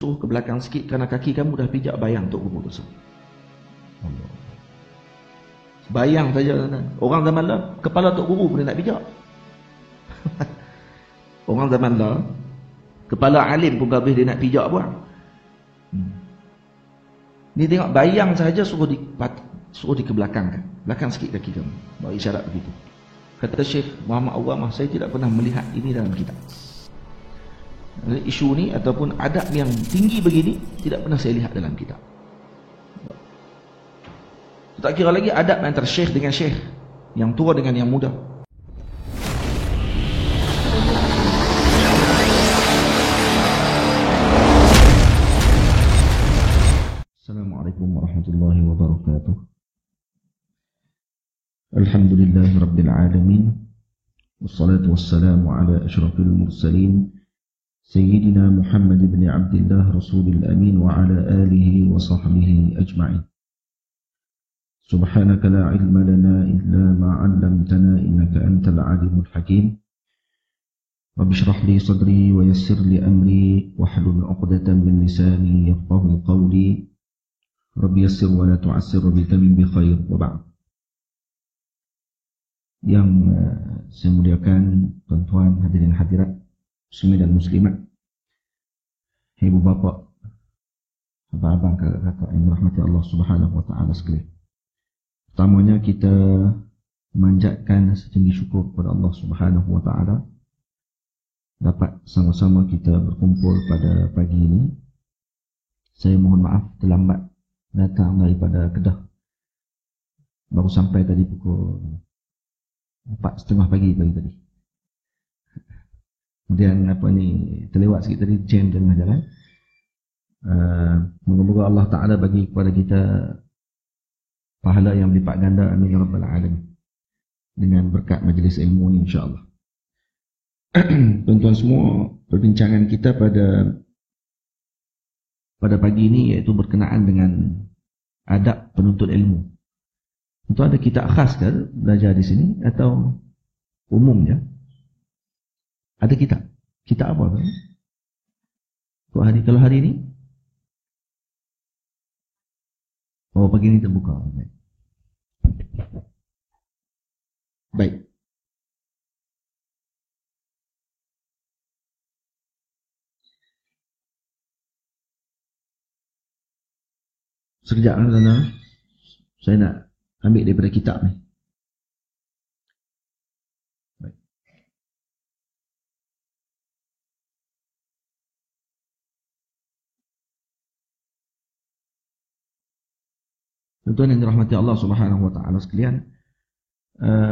suruh ke belakang sikit kerana kaki kamu dah pijak bayang Tok Guru tersebut. Allah. Bayang saja. Orang zaman lah, kepala Tok Guru boleh nak pijak. Orang zaman lah, kepala alim pun habis dia nak pijak buang. Ni tengok bayang saja suruh di ke belakang kan. Belakang sikit kaki kamu. Bawa isyarat begitu. Kata Syekh Muhammad Awamah, saya tidak pernah melihat ini dalam kitab. Isu ni ataupun adab yang tinggi begini tidak pernah saya lihat dalam kitab. Tak kira lagi adab antara syekh dengan syekh, yang tua dengan yang muda. Assalamualaikum warahmatullahi wabarakatuh. Alhamdulillahi rabbil alamin. Wassalatu wassalamu ala asyrafil mursalin Sayyidina Muhammad ibn Abdullah Rasulil Amin wa ala alihi wa sahbihi ajma'in. Subhanaka la ilma lana illa ma 'allamtana innaka antal alimul hakim. Rabbi shrah li sadri wa yassir li amri wahlul 'uqdatam min lisani yafqahu qawli. Rabbi yassir wa la tu'assir bi tamim bi khair wa ba'd. Yang saya muliakan tuan-tuan hadirin hadirat muslimin dan muslimat, ibu bapa, abang-abang, kakak yang dirahmati Allah Subhanahu wa taala sekalian. Pertamanya kita memanjatkan setinggi syukur kepada Allah Subhanahu wa taala dapat sama-sama kita berkumpul pada pagi ini. Saya mohon maaf terlambat datang daripada Kedah. Baru sampai tadi pukul 4:30 pagi tadi. Kemudian terlewat sikit tadi, jam tengah jalan. Moga-moga Allah Ta'ala bagi kepada kita pahala yang berlipat ganda, amin ya rabbal alamin, dengan berkat majlis ilmu ini insya-Allah. Tuan-tuan semua, perbincangan kita pada pagi ini iaitu berkenaan dengan adab penuntut ilmu. Tentu ada kitab khas ke belajar di sini atau umumnya? Ada kitab? Kitab apa? Kalau hari ini? Oh, pagi ini terbuka. Baik. Sekejap, saya nak ambil daripada kitab ni. Tuan-tuan yang dirahmati Allah Subhanahu wa taala sekalian,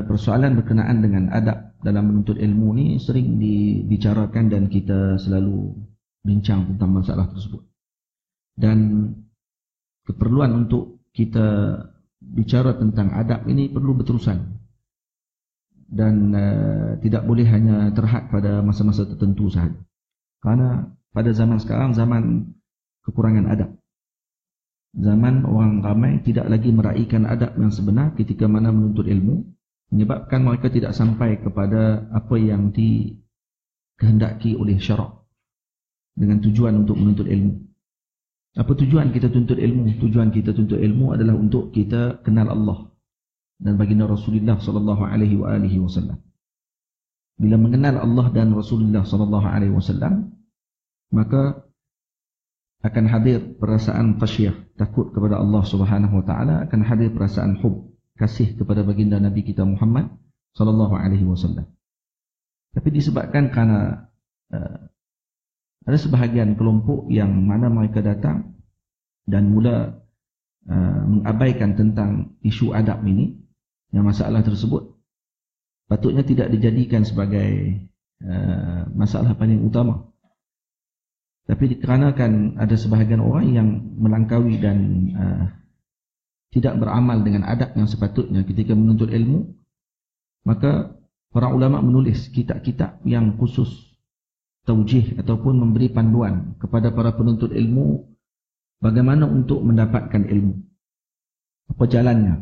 persoalan berkenaan dengan adab dalam menuntut ilmu ni sering dibicarakan dan kita selalu bincang tentang masalah tersebut. Dan keperluan untuk kita bicara tentang adab ini perlu berterusan. Dan tidak boleh hanya terhad pada masa-masa tertentu sahaja. Karena pada zaman sekarang zaman kekurangan adab. Zaman orang ramai tidak lagi meraihkan adab yang sebenar ketika mana menuntut ilmu, menyebabkan mereka tidak sampai kepada apa yang dikehendaki oleh syarak dengan tujuan untuk menuntut ilmu. Apa tujuan kita tuntut ilmu? Tujuan kita tuntut ilmu adalah untuk kita kenal Allah dan baginda Rasulullah sallallahu alaihi wasallam. Bila mengenal Allah dan Rasulullah sallallahu alaihi wasallam, maka akan hadir perasaan khasyah, takut kepada Allah Subhanahu wa taala, akan hadir perasaan hub, kasih kepada baginda Nabi kita Muhammad sallallahu alaihi wasallam. Tapi disebabkan kerana ada sebahagian kelompok yang mana mereka datang dan mula mengabaikan tentang isu adab ini, yang masalah tersebut patutnya tidak dijadikan sebagai masalah paling utama. Tapi dikarenakan ada sebahagian orang yang melangkaui dan tidak beramal dengan adab yang sepatutnya ketika menuntut ilmu, maka para ulama menulis kitab-kitab yang khusus taujih ataupun memberi panduan kepada para penuntut ilmu bagaimana untuk mendapatkan ilmu. Apa jalannya?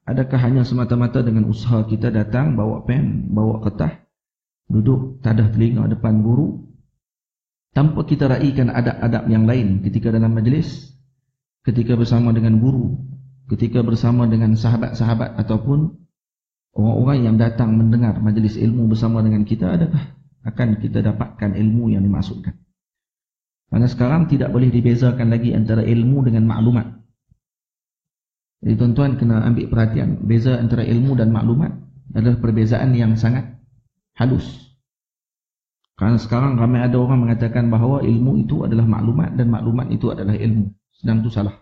Adakah hanya semata-mata dengan usaha kita datang, bawa pen, bawa kertas, duduk tadah telinga depan guru, tanpa kita raikan adab-adab yang lain ketika dalam majlis, ketika bersama dengan guru, ketika bersama dengan sahabat-sahabat ataupun orang-orang yang datang mendengar majlis ilmu bersama dengan kita, adakah akan kita dapatkan ilmu yang dimaksudkan? Karena sekarang tidak boleh dibezakan lagi antara ilmu dengan maklumat. Jadi tuan-tuan kena ambil perhatian, beza antara ilmu dan maklumat adalah perbezaan yang sangat halus. Karena sekarang ramai ada orang mengatakan bahawa ilmu itu adalah maklumat dan maklumat itu adalah ilmu. Sedang itu salah.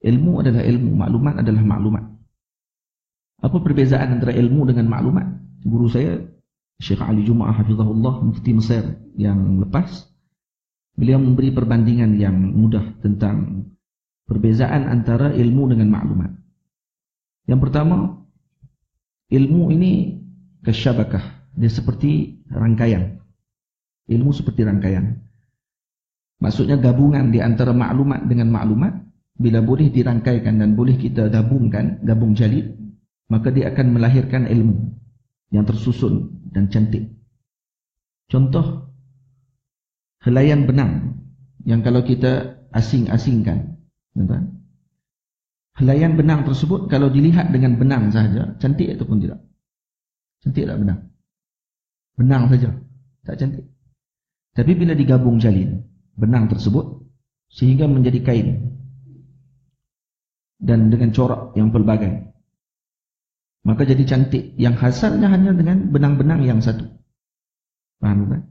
Ilmu adalah ilmu, maklumat adalah maklumat. Apa perbezaan antara ilmu dengan maklumat? Guru saya, Syekh Ali Jumaah Hafizahullah, Mufti Mesir yang lepas, beliau memberi perbandingan yang mudah tentang perbezaan antara ilmu dengan maklumat. Yang pertama, ilmu ini kasyabakah, dia seperti rangkaian. Ilmu seperti rangkaian. Maksudnya gabungan di antara maklumat dengan maklumat, bila boleh dirangkaikan dan boleh kita gabung jalid, maka dia akan melahirkan ilmu yang tersusun dan cantik. Contoh, helaian benang yang kalau kita asing-asingkan, helaian benang tersebut kalau dilihat dengan benang sahaja, cantik ataupun tidak? Cantik tak benang? Benang saja, tak cantik. Tapi bila digabung jalin benang tersebut sehingga menjadi kain dan dengan corak yang pelbagai, maka jadi cantik yang hasilnya hanya dengan benang-benang yang satu. Faham kan?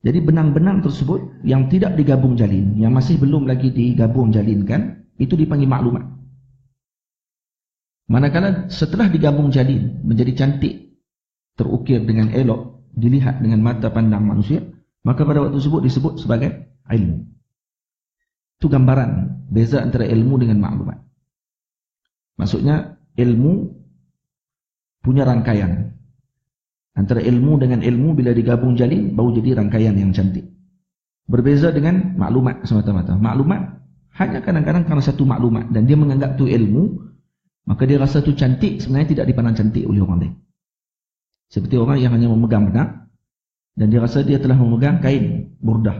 Jadi benang-benang tersebut yang tidak digabung jalin, yang masih belum lagi digabung jalinkan, itu dipanggil maklumat. Manakala setelah digabung jalin menjadi cantik, terukir dengan elok, dilihat dengan mata pandang manusia, maka pada waktu tersebut disebut sebagai ilmu. Itu gambaran beza antara ilmu dengan maklumat. Maksudnya ilmu punya rangkaian. Antara ilmu dengan ilmu bila digabung jalin baru jadi rangkaian yang cantik. Berbeza dengan maklumat semata-mata. Maklumat hanya kadang-kadang karena satu maklumat dan dia menganggap itu ilmu, maka dia rasa itu cantik, sebenarnya tidak dipandang cantik oleh orang lain. Seperti orang yang hanya memegang benang dan dia rasa dia telah memegang kain burdah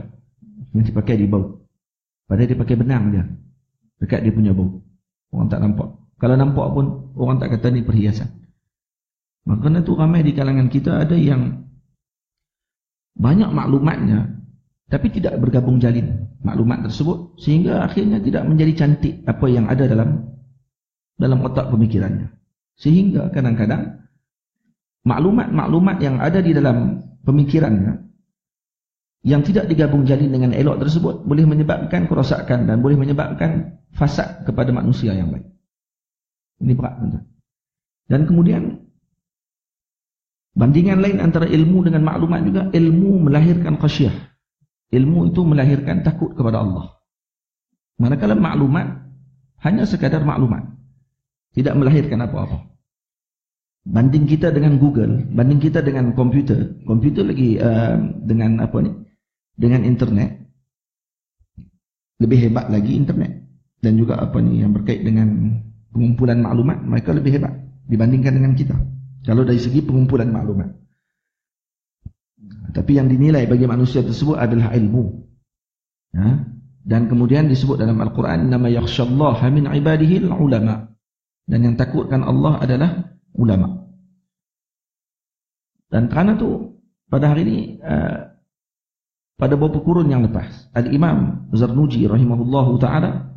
yang dipakai di bau. Padahal dia pakai benang dia dekat dia punya bau. Orang tak nampak. Kalau nampak pun orang tak kata ni perhiasan. Maka itu ramai di kalangan kita ada yang banyak maklumatnya tapi tidak bergabung jalin maklumat tersebut, sehingga akhirnya tidak menjadi cantik apa yang ada dalam otak pemikirannya. Sehingga kadang-kadang maklumat-maklumat yang ada di dalam pemikirannya yang tidak digabung jalin dengan elok tersebut boleh menyebabkan kerosakan dan boleh menyebabkan fasad kepada manusia yang lain. Ini berat. Dan kemudian bandingan lain antara ilmu dengan maklumat juga, ilmu melahirkan khasyah. Ilmu itu melahirkan takut kepada Allah. Manakala maklumat hanya sekadar maklumat, tidak melahirkan apa-apa. Banding kita dengan Google, banding kita dengan komputer lagi dengan apa ni? Dengan internet. Lebih hebat lagi internet. Dan juga apa ni yang berkait dengan pengumpulan maklumat, mereka lebih hebat dibandingkan dengan kita. Kalau dari segi pengumpulan maklumat. Tapi yang dinilai bagi manusia tersebut adalah ilmu. Ya? Dan kemudian disebut dalam Al-Quran, nama yakhshallaha min ibadihi al-ulama. Dan yang takutkan Allah adalah ulama. Dan kerana tu pada hari ini pada beberapa kurun yang lepas, Al-Imam Zarnuji rahimahullahu ta'ala,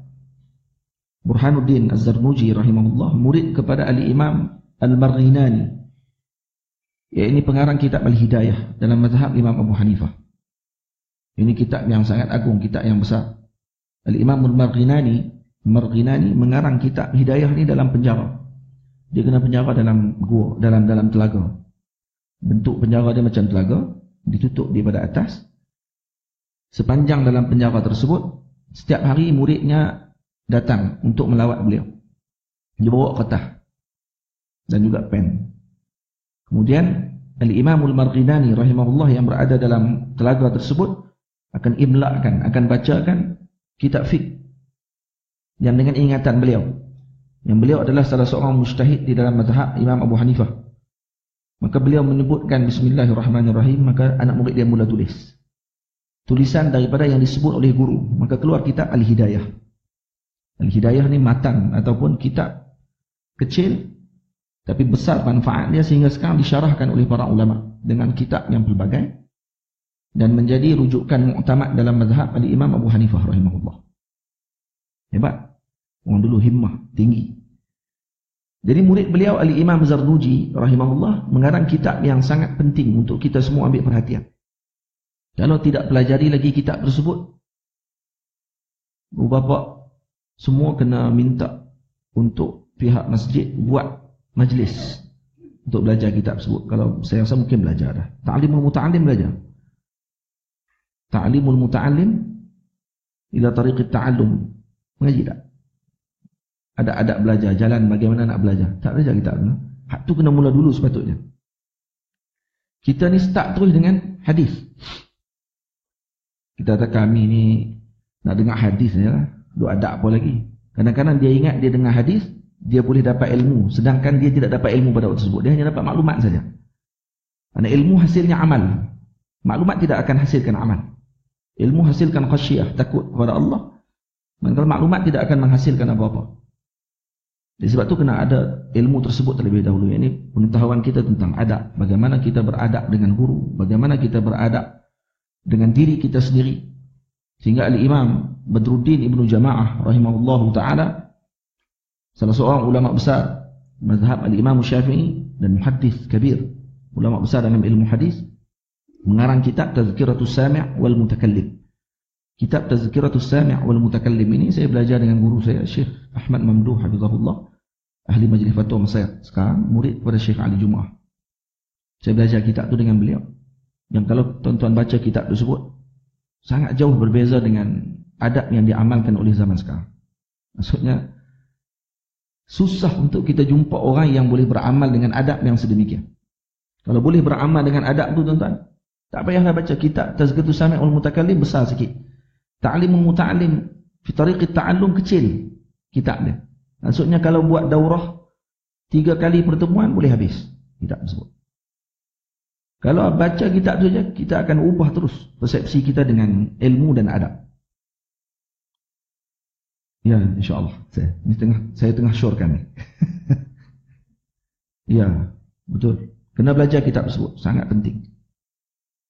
Burhanuddin Az-Zarnuji rahimahullah, murid kepada Al-Imam Al-Marghinani, ini pengarang kitab Al-Hidayah dalam mazhab Imam Abu Hanifah. Ini kitab yang sangat agung, kitab yang besar. Al-Imam Al-Marghinani mengarang kitab Hidayah ini dalam penjara. Dia kena penjara dalam gua, dalam telaga. Bentuk penjara dia macam telaga, ditutup di pada atas. Sepanjang dalam penjara tersebut, setiap hari muridnya datang untuk melawat beliau. Dia bawa kertas dan juga pen. Kemudian Al-Imam Al-Marghinani rahimahullah yang berada dalam telaga tersebut akan imla'kan, akan bacakan kitab fiqh yang dengan ingatan beliau. Yang beliau adalah salah seorang mujtahid di dalam mazhab Imam Abu Hanifah. Maka beliau menyebutkan Bismillahirrahmanirrahim, maka anak murid dia mula tulis. tulisan daripada yang disebut oleh guru, maka keluar kitab Al-Hidayah. Al-Hidayah ni matan ataupun kitab kecil tapi besar manfaat dia, sehingga sekarang disyarahkan oleh para ulama dengan kitab yang pelbagai dan menjadi rujukan muktamad dalam mazhab Al-Imam Abu Hanifah rahimahullah. Hebat. Orang dulu himmah tinggi. Jadi murid beliau Al-Imam Zarnuji rahimahullah mengarang kitab yang sangat penting untuk kita semua ambil perhatian. Kalau tidak pelajari lagi kitab tersebut, bapa semua kena minta untuk pihak masjid buat majlis untuk belajar kitab tersebut. Kalau saya rasa mungkin belajar dah. Ta'limul muta'allim belajar. Ta'limul muta'allim ila tariqit ta'allum. Mengaji tak? Ada adab belajar, jalan bagaimana nak belajar. Tak belajar kitab tu. Hak tu kena mula dulu sepatutnya. Kita ni start terus dengan hadis. Kita kata kami ni nak dengar hadis ni lah. Duk adab apa lagi. Kadang-kadang dia ingat dia dengar hadis, dia boleh dapat ilmu, sedangkan dia tidak dapat ilmu pada waktu tersebut. Dia hanya dapat maklumat saja. Kerana ilmu hasilnya amal. Maklumat tidak akan hasilkan amal. Ilmu hasilkan khasyiyah, takut kepada Allah. Manakala maklumat tidak akan menghasilkan apa-apa. Jadi sebab tu kena ada ilmu tersebut terlebih dahulu. Ini pengetahuan kita tentang adab. Bagaimana kita beradab dengan guru. Bagaimana kita beradab dengan diri kita sendiri. Sehingga Al-Imam Badruddin Ibnu Jama'ah rahimahullahu ta'ala, salah seorang ulama besar mazhab Al-Imam Syafi'i dan muhaddis kabir, ulama besar dalam ilmu hadis, mengarang kitab Tazkiratus Sami' wal Mutakallim. Kitab Tazkiratus Sami' wal Mutakallim ini saya belajar dengan guru saya Syekh Ahmad Mamduh hafizahullah, ahli majlis fatwa Mesir, sekarang murid kepada Syekh Ali Jumaah. Saya belajar kitab itu dengan beliau. Yang kalau tuan-tuan baca kitab tersebut, sangat jauh berbeza dengan adab yang diamalkan oleh zaman sekarang. Maksudnya susah untuk kita jumpa orang yang boleh beramal dengan adab yang sedemikian. Kalau boleh beramal dengan adab tu tuan-tuan, tak payahlah baca kitab Tazkiratus Sami' wal Mutakallim, besar sikit. Ta'limul Muta'allim fi tariqit ta'allum, kecil kitab dia. Maksudnya kalau buat daurah 3 kali pertemuan boleh habis kitab tersebut. Kalau baca kitab tu saja, kita akan ubah terus persepsi kita dengan ilmu dan adab. Ya, insya-Allah. Saya tengah syorkan ni. Ya, betul. Kena belajar kitab tersebut, sangat penting.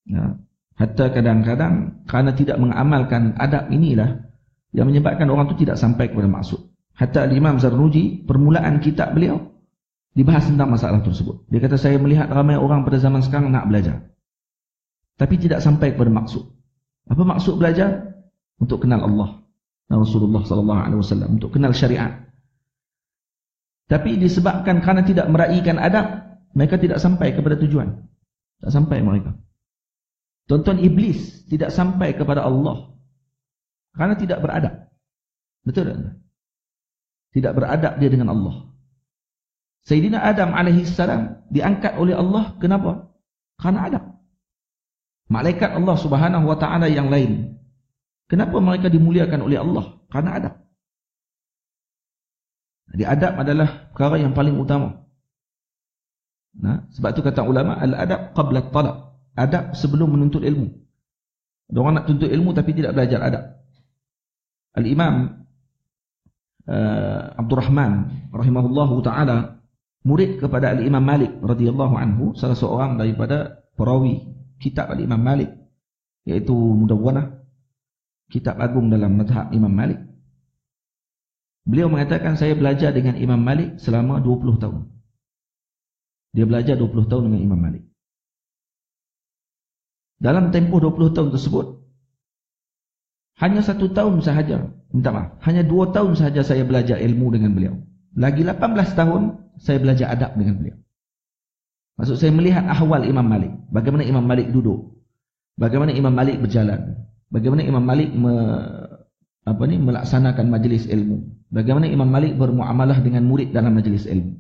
Ya, hatta kadang-kadang kerana tidak mengamalkan adab inilah yang menyebabkan orang tu tidak sampai kepada maksud. Hatta Imam Zarnuji, permulaan kitab beliau dibahas tentang masalah tersebut. Dia kata, saya melihat ramai orang pada zaman sekarang nak belajar, tapi tidak sampai kepada maksud. Apa maksud belajar? Untuk kenal Allah dan Rasulullah sallallahu alaihi wasallam, untuk kenal syariat. Tapi disebabkan kerana tidak meraihkan adab, mereka tidak sampai kepada tujuan. Tak sampai mereka. Tuan-tuan, iblis tidak sampai kepada Allah kerana tidak beradab. Betul tak? Tidak beradab dia dengan Allah. Sayyidina Adam alaihissalam diangkat oleh Allah, kenapa? Kerana adab. Malaikat Allah subhanahu wa ta'ala yang lain, kenapa mereka dimuliakan oleh Allah? Kerana adab. Jadi adab adalah perkara yang paling utama. Nah, sebab itu kata ulama, al-adab qabla talab. Adab sebelum menuntut ilmu. Ada orang nak tuntut ilmu tapi tidak belajar adab. Al-Imam Abdul Rahman rahimahullahu ta'ala, murid kepada Al-Imam Malik radhiyallahu anhu, salah seorang daripada perawi kitab Al-Imam Malik, iaitu Mudawwanah, kitab agung dalam mazhab Imam Malik. Beliau mengatakan, saya belajar dengan Imam Malik selama 20 tahun. Dia belajar 20 tahun dengan Imam Malik. Dalam tempoh 20 tahun tersebut, hanya 1 tahun sahaja, minta maaf, hanya 2 tahun sahaja saya belajar ilmu dengan beliau. Lagi 18 tahun saya belajar adab dengan beliau. Maksud saya melihat ahwal Imam Malik, bagaimana Imam Malik duduk, bagaimana Imam Malik berjalan, bagaimana Imam Malik melaksanakan majlis ilmu, bagaimana Imam Malik bermuamalah dengan murid dalam majlis ilmu,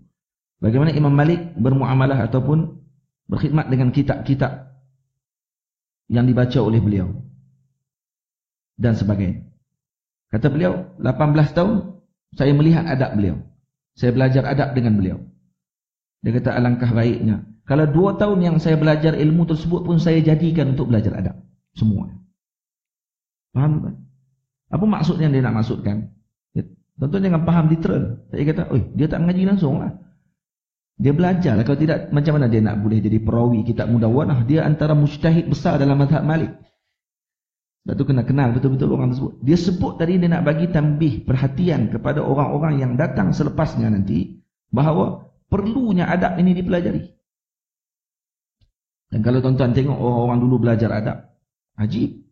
bagaimana Imam Malik bermuamalah ataupun berkhidmat dengan kitab-kitab yang dibaca oleh beliau dan sebagainya. Kata beliau, 18 tahun saya melihat adab beliau, saya belajar adab dengan beliau. Dia kata, alangkah baiknya kalau 2 tahun yang saya belajar ilmu tersebut pun saya jadikan untuk belajar adab semua. Faham tak? Apa maksud yang dia nak maksudkan? Tuan-tuan jangan faham literal. Saya kata, dia tak mengaji langsung lah. Dia belajar lah. Kalau tidak, macam mana dia nak boleh jadi perawi kitab Mudawwanah? Dia antara mujtahid besar dalam mazhab Malik. Sebab tu kena kenal betul-betul orang tersebut. Dia sebut tadi dia nak bagi tambih perhatian kepada orang-orang yang datang selepasnya nanti, bahawa perlunya adab ini dipelajari. Dan kalau tuan-tuan tengok orang-orang dulu belajar adab, ajib.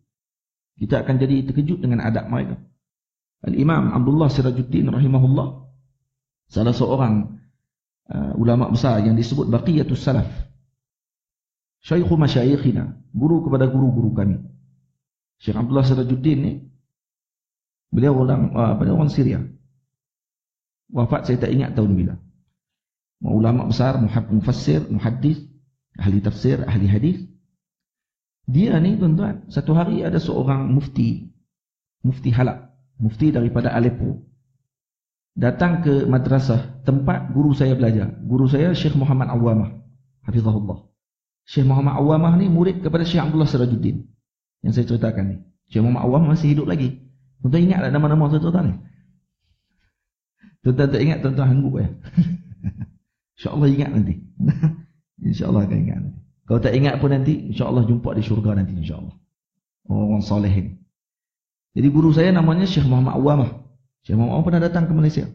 Kita akan jadi terkejut dengan adab mereka. Al-Imam Abdullah Sirajuddin rahimahullah, salah seorang ulama besar yang disebut Baqiyatus Salaf, Syaikhu Masyayikhina, guru kepada guru-guru kami. Syekh Abdullah Sirajuddin ni, beliau orang Syria. Wafat saya tak ingat tahun bila. Ulama besar, mufassir, muhaddis, ahli tafsir, ahli hadis. Dia ni tuan-tuan, satu hari ada seorang mufti Halab, mufti daripada Aleppo, datang ke madrasah tempat guru saya belajar. Guru saya Syekh Muhammad Awwamah, hafizahullah. Syekh Muhammad Awwamah ni murid kepada Syekh Abdullah Sirajuddin yang saya ceritakan ni. Syekh Muhammad Awwamah masih hidup lagi. Tuan-tuan ingat tak nama-nama tuan-tuan ni? Tuan-tuan tak ingat, tuan-tuan hangguk ya. InsyaAllah ingat nanti. InsyaAllah akan ingat nanti. Kalau tak ingat pun nanti, insyaAllah jumpa di syurga nanti insyaAllah. Orang soleh ini. Jadi guru saya namanya Syekh Muhammad Awwamah. Syekh Muhammad Awwamah pernah datang ke Malaysia.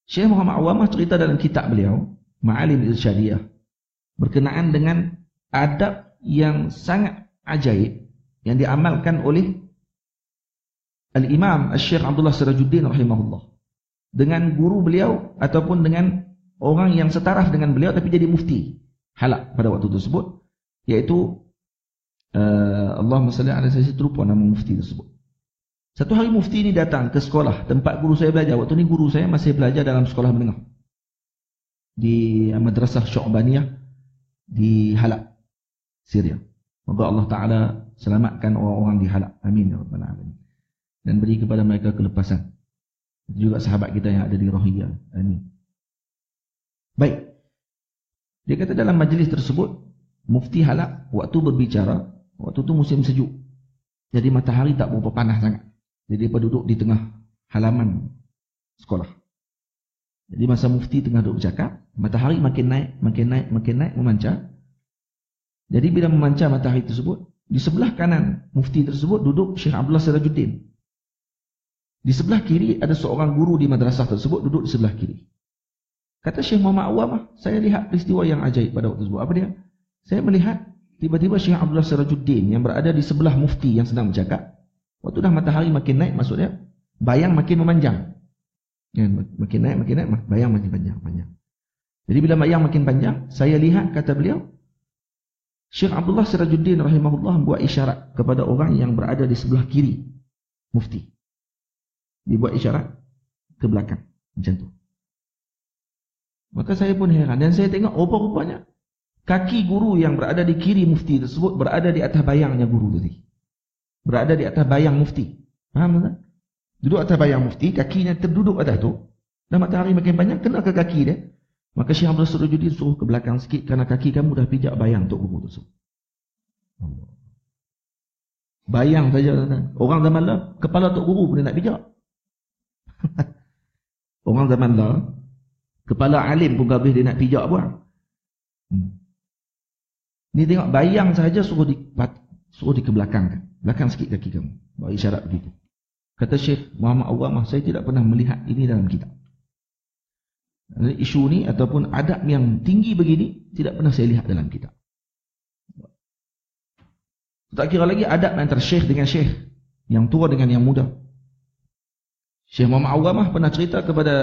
Syekh Muhammad Awwamah cerita dalam kitab beliau, Ma'alim Irsyadiyah, berkenaan dengan adab yang sangat ajaib yang diamalkan oleh Al-Imam Syekh Abdullah Sirajuddin rahimahullah dengan guru beliau ataupun dengan orang yang setaraf dengan beliau tapi jadi mufti Halab pada waktu tersebut, iaitu Allahumma salli ala sayyidina, terlupa nama mufti tersebut. Satu hari mufti ini datang ke sekolah tempat guru saya belajar. Waktu ni guru saya masih belajar dalam sekolah menengah di Madrasah Syu'baniyah di Halab, Syria. Moga Allah Ta'ala selamatkan orang-orang di Halab. Amin ya rabbal alamin. Dan beri kepada mereka kelepasan. Juga sahabat kita yang ada di Rohiyah. Amin. Baik. Dia kata dalam majlis tersebut, Mufti Halab waktu berbicara, waktu itu musim sejuk. Jadi matahari tak berapa panas sangat. Jadi dia duduk di tengah halaman sekolah. Jadi masa Mufti tengah duduk bercakap, matahari makin naik, memancar. Jadi bila memancar matahari tersebut, di sebelah kanan Mufti tersebut duduk Syekh Abdullah Sirajuddin. Di sebelah kiri ada seorang guru di madrasah tersebut duduk di sebelah kiri. Kata Syekh Muhammad Awwamah, saya lihat peristiwa yang ajaib pada waktu tersebut. Apa dia? Saya melihat tiba-tiba Syekh Abdullah Sirajuddin yang berada di sebelah Mufti yang sedang bercakap, waktu dah matahari makin naik, maksudnya bayang makin memanjang. Ya, makin naik, bayang makin panjang. Jadi bila bayang makin panjang, saya lihat, kata beliau, Syekh Abdullah Sirajuddin rahimahullah buat isyarat kepada orang yang berada di sebelah kiri Mufti. Dia buat isyarat ke belakang, macam tu. Maka saya pun heran dan saya tengok rupa-rupanya kaki guru yang berada di kiri Mufti tersebut berada di atas bayangnya guru tadi. Berada di atas bayang Mufti. Faham tak? Duduk atas bayang Mufti, kakinya terduduk atas tu. Dan matahari makin banyak, kena ke kaki dia. Maka Syekh Abdullah Sirajuddin suruh ke belakang sikit kerana kaki kamu dah pijak bayang Tok Guru tersebut. Bayang saja. Orang zaman lah, kepala Tok Guru pun dia nak pijak. Orang zaman lah, kepala alim pun habis dia nak pijak buang. Ni tengok bayang saja suruh di ke belakang. Belakang sikit kaki kamu. Buat isyarat begitu. Kata Syekh Muhammad Awwamah, saya tidak pernah melihat ini dalam kitab. Isu ni ataupun adab yang tinggi begini tidak pernah saya lihat dalam kitab. Tak kira lagi adab antara syekh dengan syekh, yang tua dengan yang muda. Syekh Muhammad Awwamah pernah cerita kepada,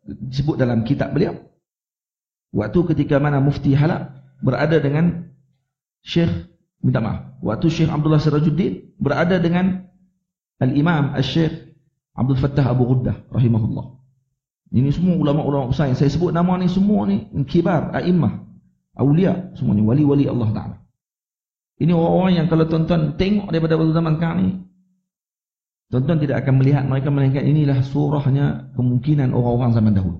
disebut dalam kitab beliau, waktu ketika mana Mufti Halab berada dengan waktu Syekh Abdullah Sirajuddin berada dengan Al-Imam Al-Syekh Abdul Fattah Abu Ghuddah rahimahullah. Ini semua ulama-ulama besar yang saya sebut nama ni, semua ni kibar, a'immah, awliya, semua ni wali-wali Allah Ta'ala. Ini orang-orang yang kalau tuan-tuan tengok daripada waktu zaman sekarang ni, tuan-tuan tidak akan melihat mereka, melainkan inilah surahnya kemungkinan orang-orang zaman dahulu.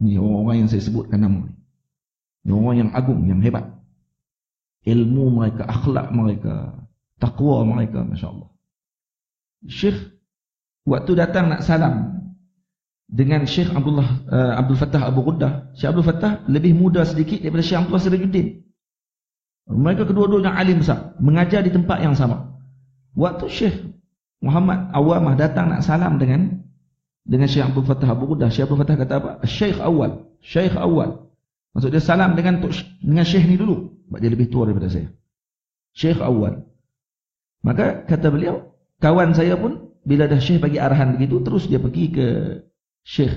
Ini orang-orang yang saya sebutkan nama ni. Ini orang yang agung, yang hebat. Ilmu mereka, akhlak mereka, Taqwa mereka, masya-Allah. Syekh waktu datang nak salam dengan Syekh Abdul Fattah Abu Ghuddah. Syekh Abdul Fattah lebih muda sedikit daripada Syekh Abdullah Sirajuddin. Mereka kedua-duanya alim besar, mengajar di tempat yang sama. Waktu Syekh Muhammad Awamah datang nak salam dengan Syekh Abdul Fattah Abu Ghuddah, Syekh Abdul Fattah kata apa? Syekh awal, Syekh awal. Maksud dia salam dengan Syekh ni dulu, sebab dia lebih tua daripada saya. Syekh awal. Maka kata beliau, kawan saya pun bila dah Syekh bagi arahan begitu, terus dia pergi ke Syekh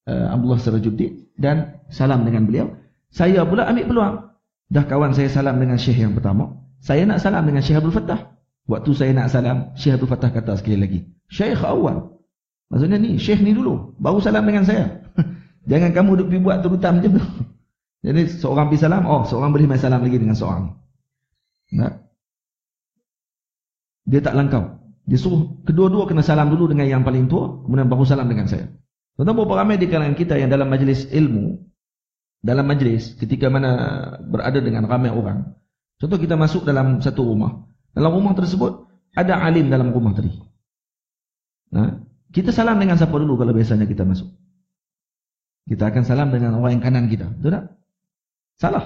Abdullah Sirajuddin dan salam dengan beliau. Saya pula ambil peluang. Dah kawan saya salam dengan Syekh yang pertama, saya nak salam dengan Syekh Abdul Fattah. Waktu saya nak salam, Syekh Abdul Fattah kata sekali lagi, Syekh awal. Maksudnya ni, Syekh ni dulu, baru salam dengan saya. Jangan kamu duduk pergi buat terutam macam tu. Jadi seorang pergi salam, seorang boleh main salam lagi dengan seorang. Nah, dia tak langkau. Dia suruh kedua-dua kena salam dulu dengan yang paling tua, kemudian baru salam dengan saya. Tuan-tuan berapa ramai di kalangan kita yang dalam majlis ilmu, dalam majlis ketika mana berada dengan ramai orang. Contoh kita masuk dalam satu rumah. Dalam rumah tersebut ada alim dalam rumah tadi. Nah, kita salam dengan siapa dulu kalau biasanya kita masuk? Kita akan salam dengan orang yang kanan kita. Betul tak? Salah.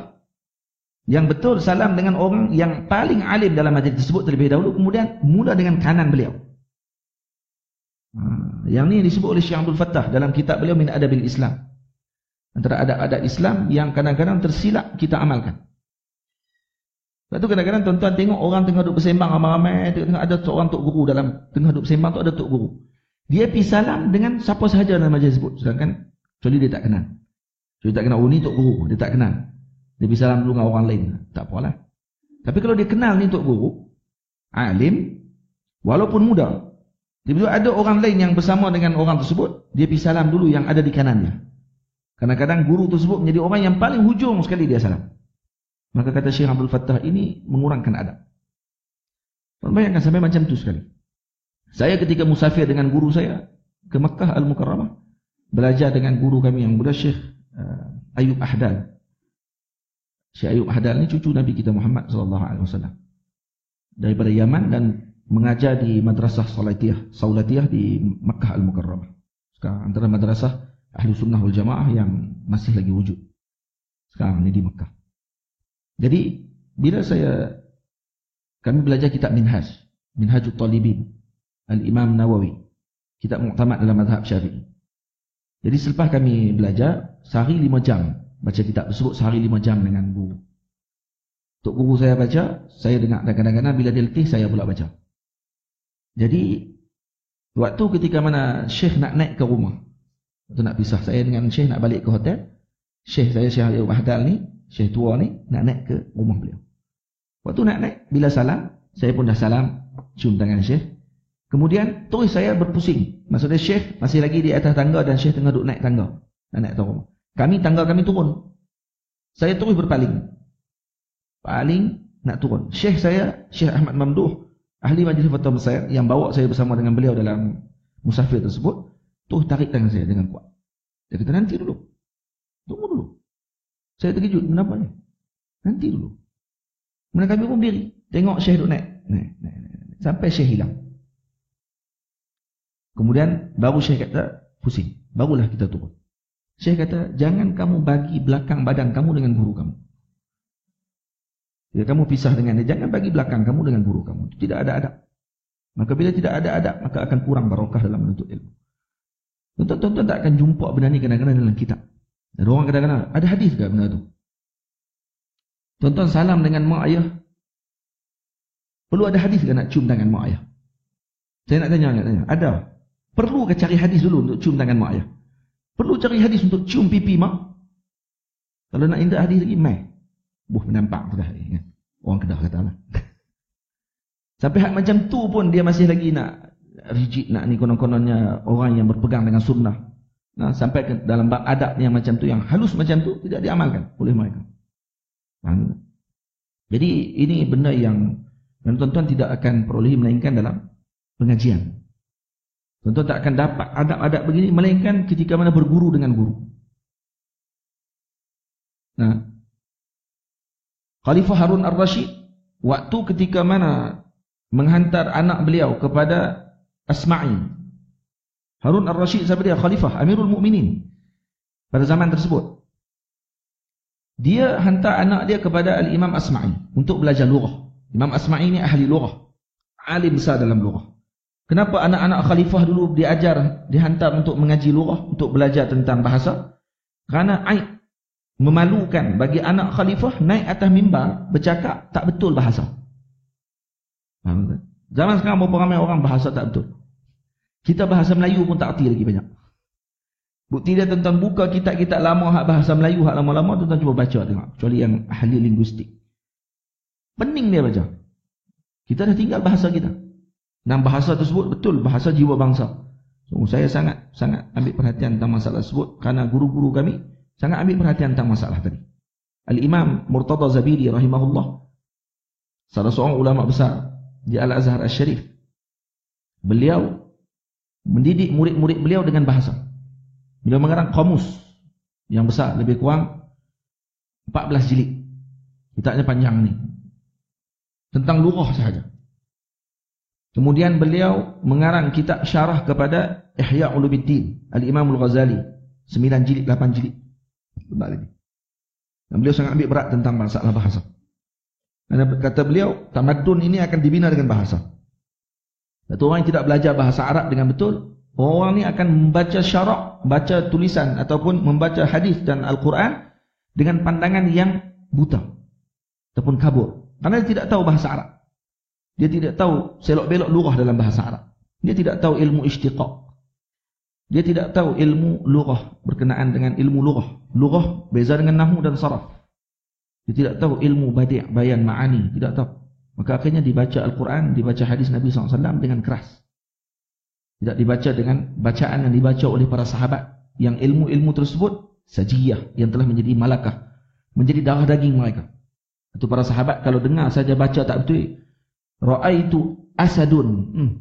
Yang betul salam dengan orang yang paling alim dalam majlis tersebut terlebih dahulu, kemudian mula dengan kanan beliau. Yang ni disebut oleh Syekh Abdul Fattah dalam kitab beliau Min Adabil Islam. Antara adab-adab Islam yang kadang-kadang tersilap kita amalkan. Sebab tu kadang-kadang tuan-tuan tengok orang tengah duduk bersembang ramai-ramai, tengok ada seorang tok guru dalam tengah duduk bersembang tu, ada tok guru. Dia pergi salam dengan siapa sahaja dalam majlis tersebut, sedangkan kecuali dia tak kenal. Dia tak kenal, ni tok guru, dia tak kenal. Dia pergi salam dulu dengan orang lain, tak apalah. Tapi kalau dia kenal ni tok guru, alim, walaupun muda, tiba-tiba ada orang lain yang bersama dengan orang tersebut, dia pergi salam dulu yang ada di kanannya. Kadang-kadang guru tersebut menjadi orang yang paling hujung sekali dia salam. Maka kata Syekh Abdul Fattah, ini mengurangkan adab. Bayangkan sampai macam tu sekali. Saya ketika musafir dengan guru saya ke Makkah Al-Mukarramah, belajar dengan guru kami yang muda, Syekh Ayub Ahdal. Syekh Ayub Ahdal ni cucu Nabi kita Muhammad SAW daripada Yaman dan mengajar di madrasah Saulatiyah di Makkah Al-Mukarramah. Sekarang antara madrasah Ahli Sunnah wal Jamaah yang masih lagi wujud sekarang ni di Makkah. Jadi bila kami belajar kitab Minhajut Talibin Al-Imam Nawawi, kitab muktamad dalam mazhab Syafi'i. Jadi selepas kami belajar sehari 5 jam baca kitab tersebut, sehari 5 jam dengan guru. Tok guru saya baca, saya dengar, dan kadang-kadang bila dia letih saya pula baca. Jadi waktu ketika mana Syekh nak naik ke rumah, waktu nak pisah saya dengan Syekh nak balik ke hotel, Syekh saya Syekh Ayub Ahdal ni, Syekh tua ni nak naik ke rumah beliau. Waktu nak naik, bila salam, saya pun dah salam, cium tangan Syekh. Kemudian terus saya berpusing. Maksudnya Syekh masih lagi di atas tangga dan Syekh tengah duduk naik tangga. Nak naik ke rumah. Tangga kami turun. Saya terus berpaling. Paling nak turun. Syekh saya, Syekh Ahmad Mamduh, ahli majlis fatwa Mesir yang bawa saya bersama dengan beliau dalam musafir tersebut, terus tarik tangan saya dengan kuat. Dia kata, nanti dulu. Tunggu dulu. Saya terkejut, kenapa ni? Nanti dulu. Kemudian kami pun berdiri. Tengok Syekh duduk naik. Sampai Syekh hilang. Kemudian baru Syekh kata, pusing. Barulah kita turun. Syekh kata, jangan kamu bagi belakang badan kamu dengan guru kamu. Jika kamu pisah dengan dia, jangan bagi belakang kamu dengan guru kamu. Itu tidak ada adab. Maka bila tidak ada adab, maka akan kurang barokah dalam menuntut ilmu. Tuan-tuan tak akan jumpa benda ni kadang-kadang dalam kitab. Ada orang kadang-kadang, ada hadis ke benda tu? Tuan-tuan salam dengan mak ayah, perlu ada hadis ke nak cium tangan mak ayah? Saya nak tanya. Ada. Perlu ke cari hadis dulu untuk cium tangan mak ayah? Perlu cari hadis untuk cium pipi mak? Kalau nak indah hadis lagi, mai. Menampak tu dah. Orang Kedah kata lah. Sampai hak macam tu pun dia masih lagi nak rigid, nak ni konon-kononnya orang yang berpegang dengan sunnah. Nah, sampai ke dalam bab adab yang macam tu, yang halus macam tu, tidak diamalkan oleh mereka. Jadi ini benda yang tuan-tuan tidak akan perolehi melainkan dalam pengajian. Tuan-tuan tak akan dapat adab-adab begini melainkan ketika mana berguru dengan guru. Nah, Khalifah Harun Ar-Rashid waktu ketika mana menghantar anak beliau kepada Asma'i. Harun Ar-Rasyid siapa dia? Khalifah, Amirul Mukminin pada zaman tersebut. Dia hantar anak dia kepada Al-Imam Asma'i untuk belajar lughah. Imam Asma'i ni ahli lughah, alim besar dalam lughah. Kenapa anak-anak khalifah dulu dihantar untuk mengaji lughah, untuk belajar tentang bahasa? Kerana aib, memalukan bagi anak khalifah naik atas mimbar bercakap tak betul bahasa. Zaman sekarang berapa ramai orang bahasa tak betul. Kita bahasa Melayu pun tak erti lagi banyak. Bukti dia tentang buka kitab-kitab lama hak bahasa Melayu, hak lama-lama tuan-tuan cuba baca tengok, kecuali yang ahli linguistik. Pening dia baca. Kita dah tinggal bahasa kita. Dan bahasa tersebut betul bahasa jiwa bangsa. So, saya sangat ambil perhatian tentang masalah tersebut kerana guru-guru kami sangat ambil perhatian tentang masalah tadi. Al-Imam Murtada Zabidi rahimahullah, salah seorang ulama besar di Al-Azhar Al-Sharif. Beliau mendidik murid-murid beliau dengan bahasa. Beliau mengarang kamus yang besar, lebih kurang 14 jilid. Kitabnya panjang ni. Tentang lughah sahaja. Kemudian beliau mengarang kitab syarah kepada Ihya Ulumuddin Al-Imam Al-Ghazali, 9 jilid, 8 jilid. Dan beliau sangat ambil berat tentang masalah bahasa. Karena kata beliau, tamadun ini akan dibina dengan bahasa. Satu orang yang tidak belajar bahasa Arab dengan betul, orang ni akan membaca syarah, baca tulisan ataupun membaca hadis dan Al-Quran dengan pandangan yang buta ataupun kabur. Karena dia tidak tahu bahasa Arab. Dia tidak tahu selok-belok lughah dalam bahasa Arab. Dia tidak tahu ilmu istiqaq. Dia tidak tahu ilmu lughah berkenaan dengan ilmu lughah. Lughah beza dengan nahwu dan saraf. Dia tidak tahu ilmu badi', bayan, ma'ani. Tidak tahu. Maka akhirnya dibaca Al-Quran, dibaca hadis Nabi SAW dengan keras. Tidak dibaca dengan bacaan yang dibaca oleh para sahabat. Yang ilmu-ilmu tersebut sajiyah, yang telah menjadi malakah, menjadi darah daging mereka. Itu para sahabat kalau dengar saja baca tak betul, ra'aitu asadun,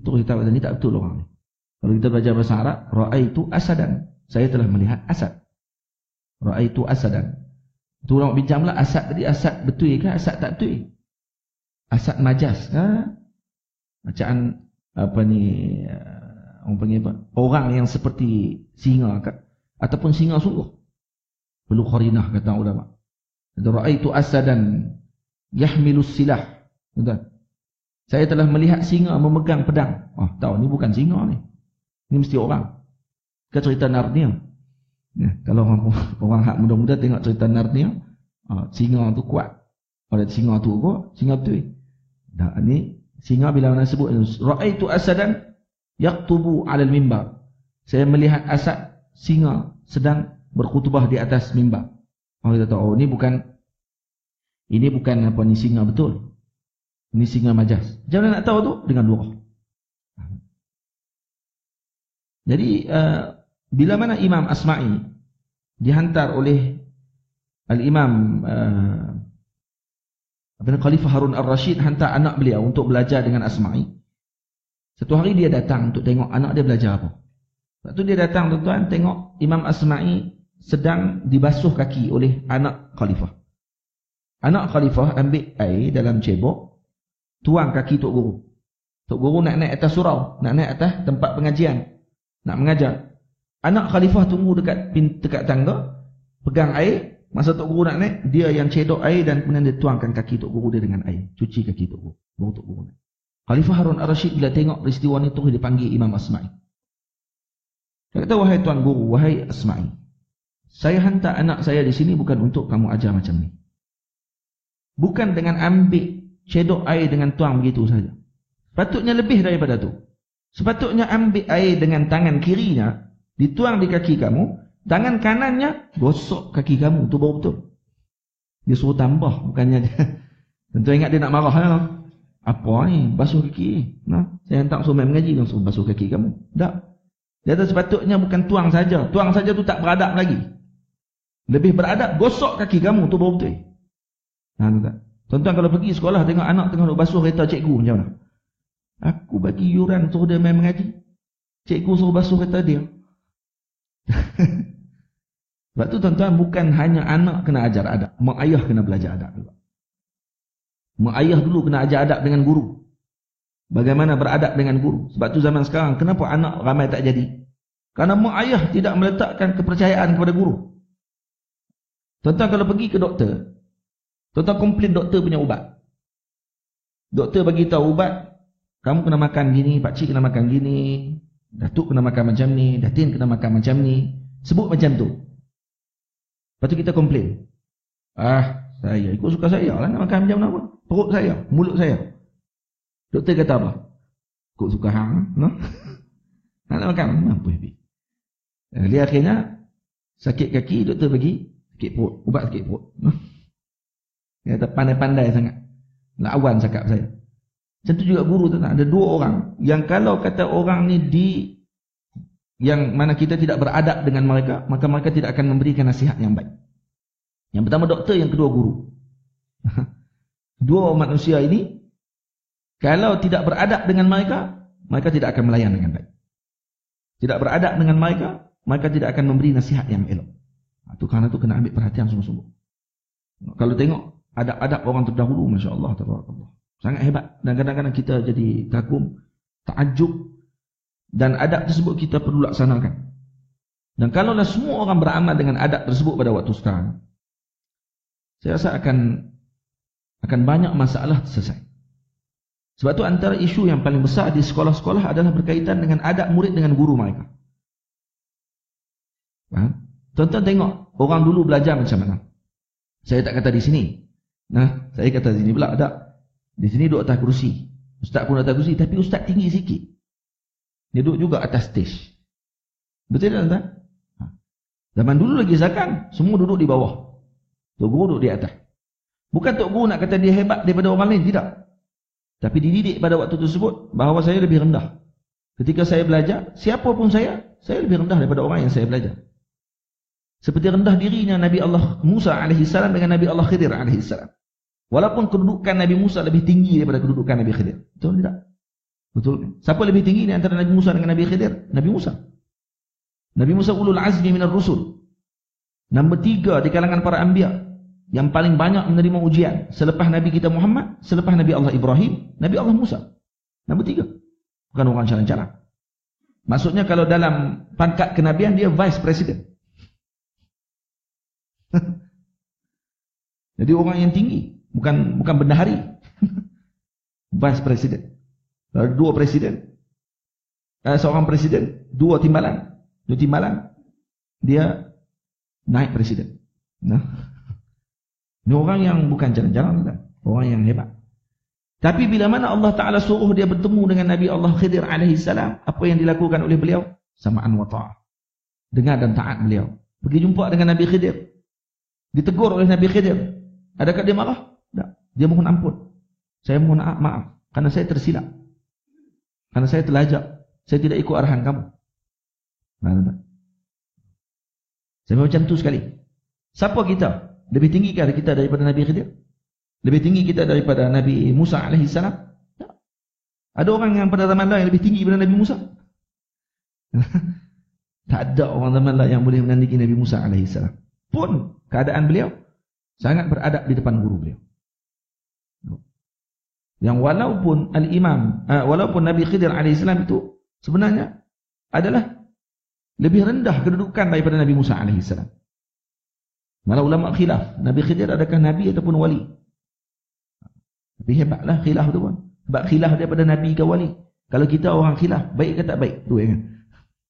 terus kita kata ni tak betul orang ni. Kalau kita belajar bahasa Arab, ra'aitu asadan, saya telah melihat asad. Ra'aitu asadan. Tu orang bincanglah asad tadi, asad betul ke asad tak betul? Asad majas ke? Bacaan apa ni, orang panggil apa? Orang yang seperti singa ke? Ataupun singa sungguh? Perlu qarinah kata ulama. Ra'aitu asadan yahmilus silah. Betul? Saya telah melihat singa memegang pedang. Oh, tahu ni bukan singa ni. Ni mesti orang. Ke cerita Narnia. Ya, kalau orang hak muda-muda tengok cerita Narnia, singa tu kuat. Kalau singa tu kuat, singa tu. Dah ni singa bila mana sebut ra'aitu asadan yaqtubu 'alal mimbar. Saya melihat asad singa sedang berkhutbah di atas mimbar. Oh, kita tahu ini bukan apa ni singa betul. Ini singa majas. Jangan nak tahu tu dengan lughah. Jadi bila mana Imam Asma'i dihantar oleh Al-Imam Khalifah Harun Ar-Rasyid, hantar anak beliau untuk belajar dengan Asma'i. Satu hari dia datang untuk tengok anak dia belajar apa. Waktu dia datang tuan-tuan, tengok Imam Asma'i sedang dibasuh kaki oleh anak Khalifah. Anak Khalifah ambil air dalam cebok, tuang kaki Tok Guru. Tok Guru nak naik atas surau, nak naik atas tempat pengajian, nak mengajar. Anak Khalifah tunggu dekat tangga, pegang air. Masa Tok Guru nak naik, dia yang cedok air dan kemudian dia tuangkan kaki Tok Guru dia dengan air. Cuci kaki Tok Guru. Baru Tok Guru naik. Khalifah Harun Ar-Rasyid bila tengok peristiwa ni, terus dia panggil Imam Asma'i. Dia kata, wahai Tuan Guru, wahai Asma'i, saya hantar anak saya di sini bukan untuk kamu ajar macam ni. Bukan dengan ambil cedok air dengan tuang begitu saja. Sepatutnya lebih daripada tu. Sepatutnya ambil air dengan tangan kirinya, dituang di kaki kamu, tangan kanannya gosok kaki kamu. Tu baru betul. Dia suruh tambah, bukannya dia. Tentu ingat dia nak marah lah. Apa ni? Basuh kaki. Nah, saya hantar suruh main mengaji, suruh basuh kaki kamu. Tak. Dia kata sepatutnya bukan tuang saja. Tuang saja tu tak beradab lagi. Lebih beradab, gosok kaki kamu. Tu baru betul. Nah, tak. Tuan-tuan kalau pergi sekolah tengok anak tengah nak basuh kereta cikgu macam mana? Aku bagi yuran suruh dia main mengaji. Cikgu suruh basuh kereta dia. Sebab tu tuan-tuan, bukan hanya anak kena ajar adab, mak ayah kena belajar adab juga. Mak ayah dulu kena ajar adab dengan guru. Bagaimana beradab dengan guru. Sebab tu zaman sekarang, kenapa anak ramai tak jadi? Kerana mak ayah tidak meletakkan kepercayaan kepada guru. Tuan-tuan kalau pergi ke doktor, tuan-tuan komplain doktor punya ubat. Doktor bagi tahu ubat, kamu kena makan gini, pakcik kena makan gini, datuk kena makan macam ni, datin kena makan macam ni. Sebut macam tu. Lepas tu kita komplain. Saya ikut suka saya lah nak makan macam apa. Perut saya, mulut saya. Doktor kata apa? Ikut suka hang, no? Nak makan apa habis. Jadi akhirnya sakit kaki, doktor bagi sakit perut, ubat sakit perut. Dia kata pandai-pandai sangat. Lawan cakap saya. Macam tu juga guru tu, ada dua orang yang kalau kata orang ni yang mana kita tidak beradab dengan mereka, maka mereka tidak akan memberikan nasihat yang baik. Yang pertama doktor, yang kedua guru. Dua manusia ini kalau tidak beradab dengan mereka, mereka tidak akan melayan dengan baik. Tidak beradab dengan mereka, mereka tidak akan memberi nasihat yang elok. Itu kerana itu kena ambil perhatian sungguh-sungguh. Kalau tengok adab-adab orang terdahulu, masya-Allah, tabarakallah, sangat hebat. Dan kadang-kadang kita jadi kagum, takjub, dan adab tersebut kita perlu laksanakan. Dan kalaulah semua orang beramal dengan adab tersebut pada waktu sekarang, saya rasa akan banyak masalah selesai. Sebab tu antara isu yang paling besar di sekolah-sekolah adalah berkaitan dengan adab murid dengan guru mereka. Tuan-tuan tengok orang dulu belajar macam mana. Saya tak kata di sini. Saya kata di sini pula ada. Di sini duduk atas kerusi. Ustaz pun atas kerusi, tapi ustaz tinggi sikit. Dia duduk juga atas stage. Betul tak tuan? Zaman dulu lagi zakan, semua duduk di bawah. Tok Guru duduk di atas. Bukan Tok Guru nak kata dia hebat daripada orang lain, tidak. Tapi dididik pada waktu tersebut bahawa saya lebih rendah. Ketika saya belajar, siapa pun saya lebih rendah daripada orang yang saya belajar. Seperti rendah dirinya Nabi Allah Musa AS dengan Nabi Allah Khidir AS. Walaupun kedudukan Nabi Musa lebih tinggi daripada kedudukan Nabi Khidir. Betul tidak? Betul. Siapa lebih tinggi di antara Nabi Musa dengan Nabi Khidir? Nabi Musa. Nabi Musa ulul azmi minar rusul. Nombor 3 di kalangan para anbiya yang paling banyak menerima ujian selepas Nabi kita Muhammad, selepas Nabi Allah Ibrahim, Nabi Allah Musa. Nombor 3. Bukan orang calon-calon. Maksudnya kalau dalam pangkat kenabian dia vice president. Jadi orang yang tinggi, bukan bendahari. Vice president. Dua presiden. Seorang presiden, dua timbalan, dia naik presiden. Ini orang yang bukan jalan-jalan, orang yang hebat. Tapi bila mana Allah Ta'ala suruh dia bertemu dengan Nabi Allah Khidir AS, apa yang dilakukan oleh beliau? Sama'an wa ta'ah. Dengar dan taat beliau. Pergi jumpa dengan Nabi Khidir. Ditegur oleh Nabi Khidir. Adakah dia marah? Tak. Dia mohon ampun. Saya mohon maaf. Kerana saya tersilap. Kerana saya terlajak. Saya tidak ikut arahan kamu. Saya macam tu sekali. Siapa kita? Lebih tinggi kita daripada Nabi Khidir? Lebih tinggi kita daripada Nabi Musa AS? Tak. Ada orang yang pada zaman lain yang lebih tinggi daripada Nabi Musa? Tak ada orang zaman lain yang boleh menandingi Nabi Musa AS. Pun keadaan beliau sangat beradab di depan guru beliau. Yang walaupun Nabi Khidir AS itu sebenarnya adalah lebih rendah kedudukan daripada Nabi Musa AS. Malah ulama khilaf, Nabi Khidir adakah Nabi ataupun wali? Tapi hebatlah khilaf tu pun. Sebab khilaf daripada Nabi ke wali. Kalau kita orang khilaf, baik ke tak baik? Tu kan?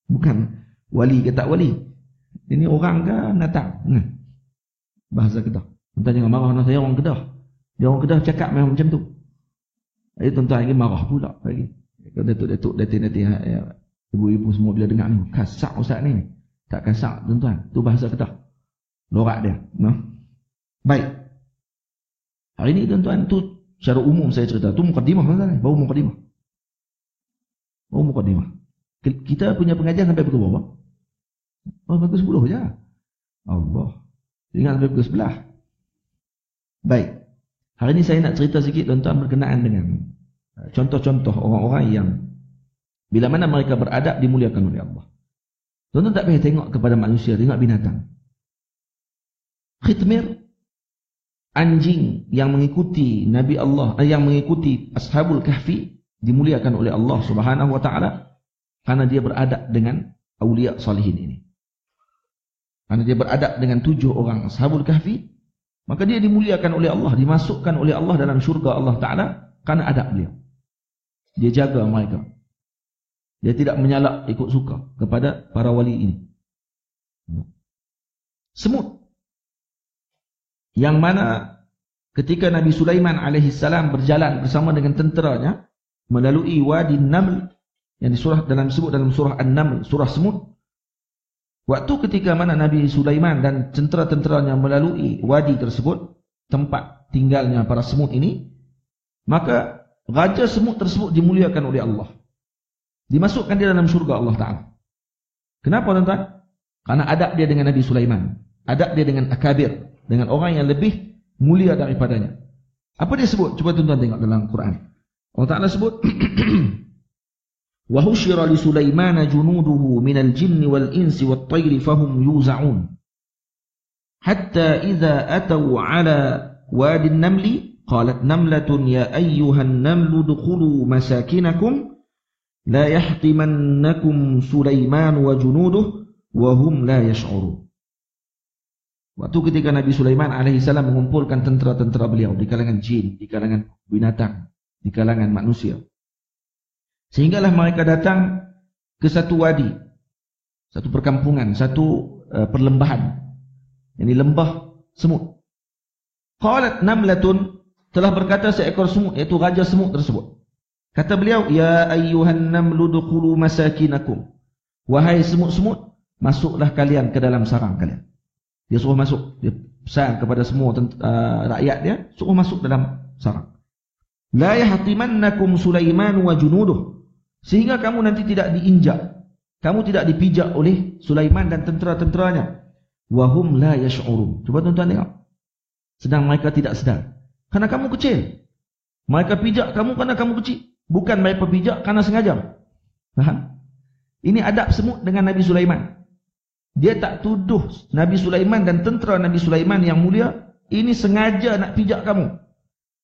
Bukan wali ke tak wali. Ini orang ke natang? Bahasa Kedah. Tuan jangan marah dengan saya orang Kedah. Dia orang Kedah cakap memang macam tu. Jadi tuan-tuan lagi marah pula lagi. Kalau datuk datin ibu-ibu semua bila dengar ni, kasak ustaz ni. Tak kasak tuan-tuan. Tu bahasa Kedah. Lorak dia. Baik. Hari ni tuan-tuan, tu secara umum saya cerita. Tu mukadimah tuan-tuan. Baru mukadimah. Kita punya pengajian sampai pukul berapa? Pukul 10 je. Allah. Tinggal sampai pukul 11. Baik. Hari ini saya nak cerita sikit tuan-tuan berkenaan dengan contoh-contoh orang-orang yang bila mana mereka beradab dimuliakan oleh Allah. Tuan-tuan tak payah tengok kepada manusia, tengok binatang. Khitmir anjing yang mengikuti Nabi Allah, yang mengikuti Ashabul Kahfi dimuliakan oleh Allah Subhanahu wa taala karena dia beradab dengan aulia salihin ini. Karena dia beradab dengan 7 orang Ashabul Kahfi, maka dia dimuliakan oleh Allah, dimasukkan oleh Allah dalam syurga Allah taala karena adab beliau. Dia jaga mereka. Dia tidak menyalak ikut suka kepada para wali ini. Semut. Yang mana ketika Nabi Sulaiman alaihissalam berjalan bersama dengan tenteranya melalui Wadi Naml yang dalam surah An-Naml, surah Semut. Waktu ketika mana Nabi Sulaiman dan tentera-tenteranya melalui wadi tersebut, tempat tinggalnya para semut ini, maka raja semut tersebut dimuliakan oleh Allah. Dimasukkan dia dalam syurga Allah Ta'ala. Kenapa tuan-tuan? Karena adab dia dengan Nabi Sulaiman. Adab dia dengan akabir. Dengan orang yang lebih mulia daripadanya. Apa dia sebut? Cuba tuan-tuan tengok dalam Quran. Allah Ta'ala sebut, وَهُشِرَ لِسُلَيْمَانَ جُنُودُهُ مِنَ الْجِنِّ وَالْإِنسِ وَالطَّيْرِ فَهُمْ يُوزَعُونَ حَتَّى إِذَا أَتَوْا عَلَى وَادِ النَّمْلِ قَالَتْ نَمْلَةٌ يَا أَيُّهَا النَّمْلُ ادْخُلُوا مَسَاكِنَكُمْ لَا يَحْطِمَنَّكُمْ سُلَيْمَانُ وَجُنُودُهُ وَهُمْ لَا يَشْعُرُونَ. Waktu ketika Nabi Sulaiman alaihissalam mengumpulkan tentera-tentera beliau di kalangan jin, di kalangan binatang, di kalangan manusia, sehinggalah mereka datang ke satu wadi, satu perkampungan, satu perlembahan, ini lembah semut. Qalat namlatun, telah berkata seekor semut, iaitu raja semut tersebut. Kata beliau, ya ayyuhan namlu dukhulu masakinakum. Wahai semut-semut, masuklah kalian ke dalam sarang kalian. Dia suruh masuk, dia pesan kepada semua rakyat dia, suruh masuk dalam sarang. La yahtimannakum Sulaiman wa junuduh, sehingga kamu nanti tidak diinjak, kamu tidak dipijak oleh Sulaiman dan tentera-tenteranya. Wahum la yash'urun. Cuba tuan-tuan tengok. Sedang mereka tidak sedar. Karena kamu kecil. Mereka pijak kamu karena kamu kecil. Bukan mereka pijak karena sengaja. Faham? Ini adab semut dengan Nabi Sulaiman. Dia tak tuduh Nabi Sulaiman dan tentera Nabi Sulaiman yang mulia ini sengaja nak pijak kamu.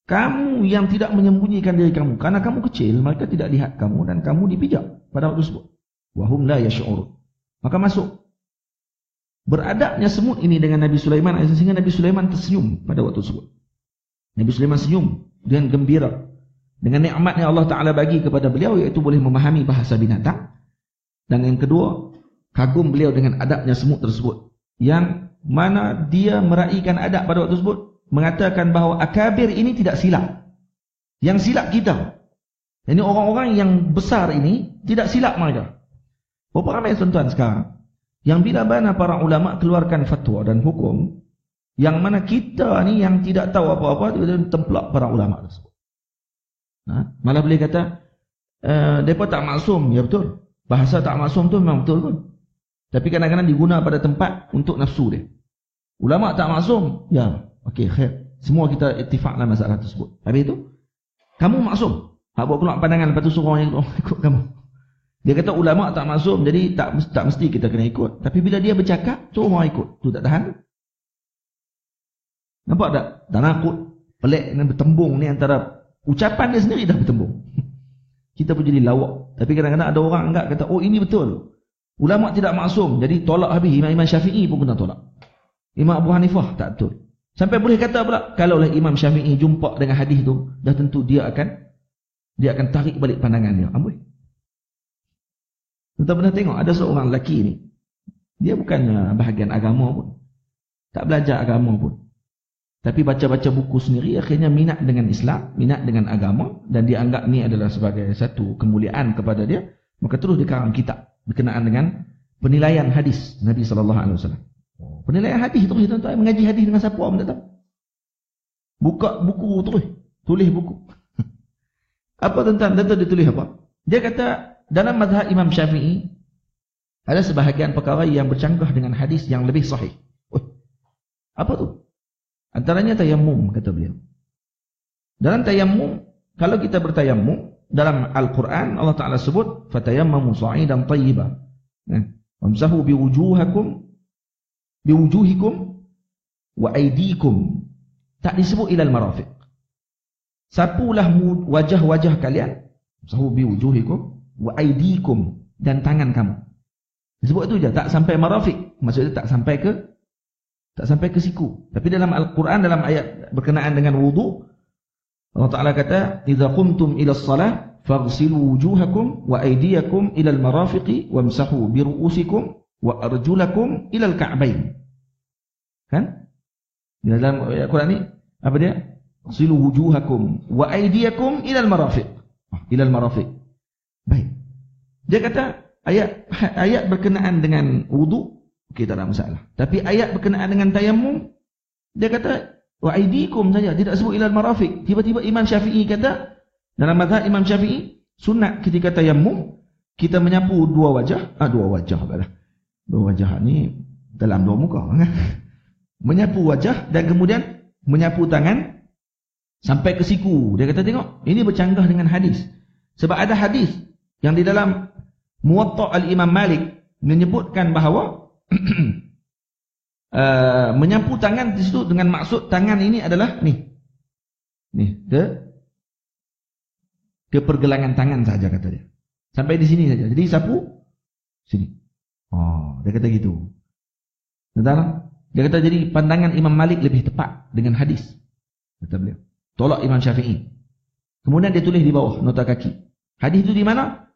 Kamu yang tidak menyembunyikan diri kamu. Karena kamu kecil, mereka tidak lihat kamu dan kamu dipijak pada waktu tersebut. Wahum la yash'urun. Maka masuk. Beradabnya semut ini dengan Nabi Sulaiman sehingga Nabi Sulaiman tersenyum pada waktu tersebut. Nabi Sulaiman senyum dengan gembira dengan nikmat yang Allah Ta'ala bagi kepada beliau, iaitu boleh memahami bahasa binatang. Dan yang kedua, kagum beliau dengan adabnya semut tersebut, yang mana dia meraihkan adab pada waktu tersebut, mengatakan bahawa akabir ini tidak silap. Yang silap kita. Ini orang-orang yang besar ini tidak silap mereka. Berapa ramai tuan-tuan sekarang yang bila mana para ulama keluarkan fatwa dan hukum, yang mana kita ni yang tidak tahu apa-apa dia templak para ulama tersebut. Malah boleh kata mereka tak maksum. Ya betul. Bahasa tak maksum tu memang betul pun. Tapi kadang-kadang diguna pada tempat untuk nafsu dia. Ulama tak maksum. Ya, okey, khair. Semua kita ittifaq dalam masalah tersebut. Habis itu, kamu maksum. Hak buat keluar pandangan, lepas tu suruh orang ikut kamu. Dia kata ulama tak maksum, jadi tak mesti kita kena ikut. Tapi bila dia bercakap, suruh orang ikut. Tu tak tahan. Nampak tak? Tak nakut. Pelik dan bertembung ni antara ucapan dia sendiri dah bertembung. Kita pun jadi lawak. Tapi kadang-kadang ada orang anggap kata, oh ini betul. Ulama tidak maksum, jadi tolak habis. Imam Syafi'i pun kena tolak. Imam Abu Hanifah tak betul. Sampai boleh kata pula, kalaulah Imam Syafi'i jumpa dengan hadis tu, dah tentu dia akan tarik balik pandangan dia. Amboi. Kita pernah tengok ada seorang lelaki ni, dia bukannya bahagian agama pun, tak belajar agama pun, tapi baca-baca buku sendiri, akhirnya minat dengan Islam, minat dengan agama, dan dia anggap ni adalah sebagai satu kemuliaan kepada dia. Maka terus dia karang kitab berkenaan dengan penilaian hadis Nabi SAW. Penilaian hadis terus, tuan-tuan, mengaji hadis dengan siapa pun tak tahu. Buka buku terus, tulis buku. Apa tuan-tuan, dia tulis apa? Dia kata dalam mazhab Imam Syafi'i ada sebahagian perkara yang bercanggah dengan hadis yang lebih sahih. Apa tu? Antaranya tayammum, kata beliau. Dalam tayammum, kalau kita bertayammum, dalam Al-Quran Allah Ta'ala sebut fatayammamu sa'idan tayyiban, wamsahu biwujuhikum wa aydikum Tak disebut ilal marafiq. Sapulah wajah-wajah kalian, sahu bi wujuhikum wa aydikum, dan tangan kamu. Disebut itu je, tak sampai marafiq. Maksudnya tak sampai ke siku. Tapi dalam Al-Quran, dalam ayat berkenaan dengan wudu, Allah Ta'ala kata, "Idza qumtum ila as-salah faghsilu wujuhakum wa aydiyakum ila al-marafiqi wamsahu bi ru'usikum wa arjulakum ila al-ka'bayn." Kan? Di dalam ayat Al-Quran ni apa dia? "Faghsilu wujuhakum wa aydiyakum ila al-marafiq." Ila al-marafiq. Baik. Dia kata ayat berkenaan dengan wudu, okey, tak ada masalah. Tapi ayat berkenaan dengan tayammum, dia kata wa aydikum saja, tidak sebut ilal marafiq. Tiba-tiba Imam Syafi'i kata, dalam mazhab Imam Syafi'i, sunat ketika tayammum kita menyapu dua wajah lah. Dua wajah ni dalam dua muka. Menyapu wajah dan kemudian menyapu tangan sampai ke siku. Dia kata, tengok, ini bercanggah dengan hadis. Sebab ada hadis yang di dalam Muwatta' al-Imam Malik menyebutkan bahawa menyapu tangan di situ dengan maksud tangan ini adalah ni ke pergelangan tangan saja, kata dia. Sampai di sini saja. Jadi sapu sini. Oh, dia kata gitu. Betul? Dia kata jadi pandangan Imam Malik lebih tepat dengan hadis. Kata beliau. Tolak Imam Syafi'i. Kemudian dia tulis di bawah nota kaki. Hadis itu di mana?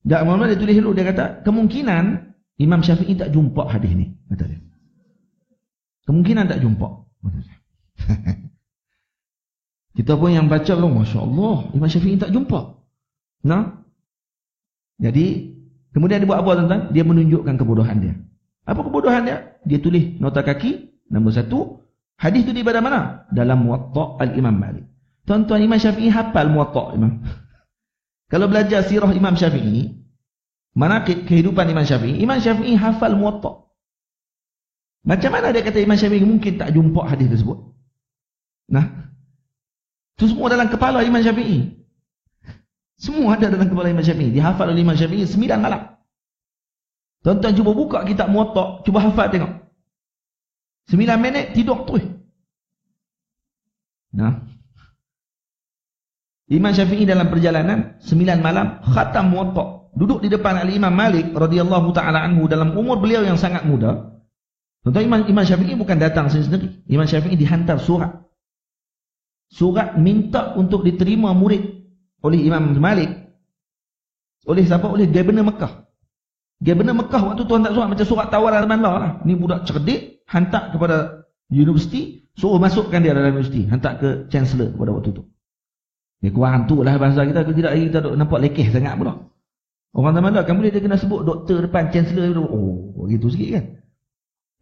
Tak maklum, dia tulis dulu. Dia kata kemungkinan Imam Syafi'i tak jumpa hadis ni, kata dia. Kemungkinan tak jumpa. Kita pun yang baca tu, Masya Allah, Imam Syafi'i tak jumpa. Nah, jadi kemudian dia buat apa, tuan-tuan? Dia menunjukkan kebodohan dia. Apa kebodohan dia? Dia tulis nota kaki, nombor 1, hadis itu di pada mana? Dalam Muwatta' al-Imam Malik. Tuan-tuan, Imam Syafi'i hafal Muwatta' Imam. Kalau belajar sirah Imam Syafi'i, manaqib kehidupan Imam Syafi'i hafal Muwatta'. Macam mana dia kata Imam Syafi'i mungkin tak jumpa hadis tersebut? Nah, itu semua dalam kepala Imam Syafi'i. Semua ada dalam kepala Imam Syafi'i. Dihafal oleh Imam Syafi'i 9 malam. Tuan-tuan cuba buka kitab Muwatta', cuba hafal tengok. 9 minit tidur terus. Nah, Imam Syafi'i dalam perjalanan 9 malam khatam Muwatta'. Duduk di depan Al-Imam Malik radhiyallahu ta'ala anhu dalam umur beliau yang sangat muda. Tuan-tuan, Imam Syafi'i bukan datang sendiri. Imam Syafi'i dihantar surat. Surat minta untuk diterima murid oleh Imam Malik. Oleh siapa? Oleh Governor Mekah. Governor Mekah waktu tu hantar surat macam surat tawaran mana lah. Ni budak cerdik, hantar kepada universiti, suruh masukkan dia dalam universiti. Hantar ke Chancellor pada waktu tu. Dia kurang tu lah bahasa kita. Kalau tidak, kita nampak lekeh sangat pula. Orang zaman dah kan boleh dia kena sebut doktor depan Chancellor. Oh, gitu sikit kan.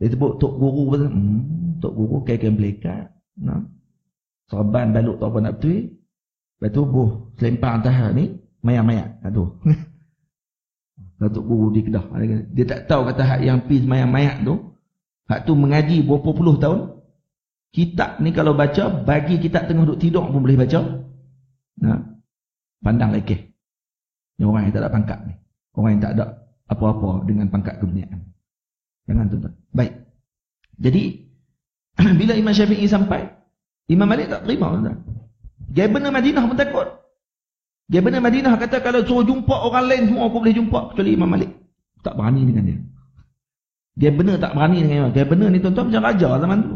Dia sebut Tok Guru. Tok Guru kain belekat. Nah. Serban balut tak apa nak betul. Lepas tu buh selempang atas ni mayat-mayat. Aduh. Tok Guru di Kedah. Dia tak tahu kata hak yang pis mayat-mayat tu. Hak tu mengaji berapa puluh tahun. Kitab ni kalau baca, bagi kitab tengah duduk tidur pun boleh baca. Nah. Pandang lekeh. Ni orang yang tak ada pangkat ni. Orang yang tak ada apa-apa dengan pangkat kebenaran. Jangan tuan-tuan. Baik. Jadi, bila Imam Syafi'i sampai, Imam Malik tak terima, tuan-tuan. Governor Madinah pun takut. Governor Madinah kata kalau suruh jumpa orang lain semua aku boleh jumpa kecuali Imam Malik. Tak berani dengan dia. Governor tak berani dengan Imam. Governor ni tuan-tuan macam raja zaman tu.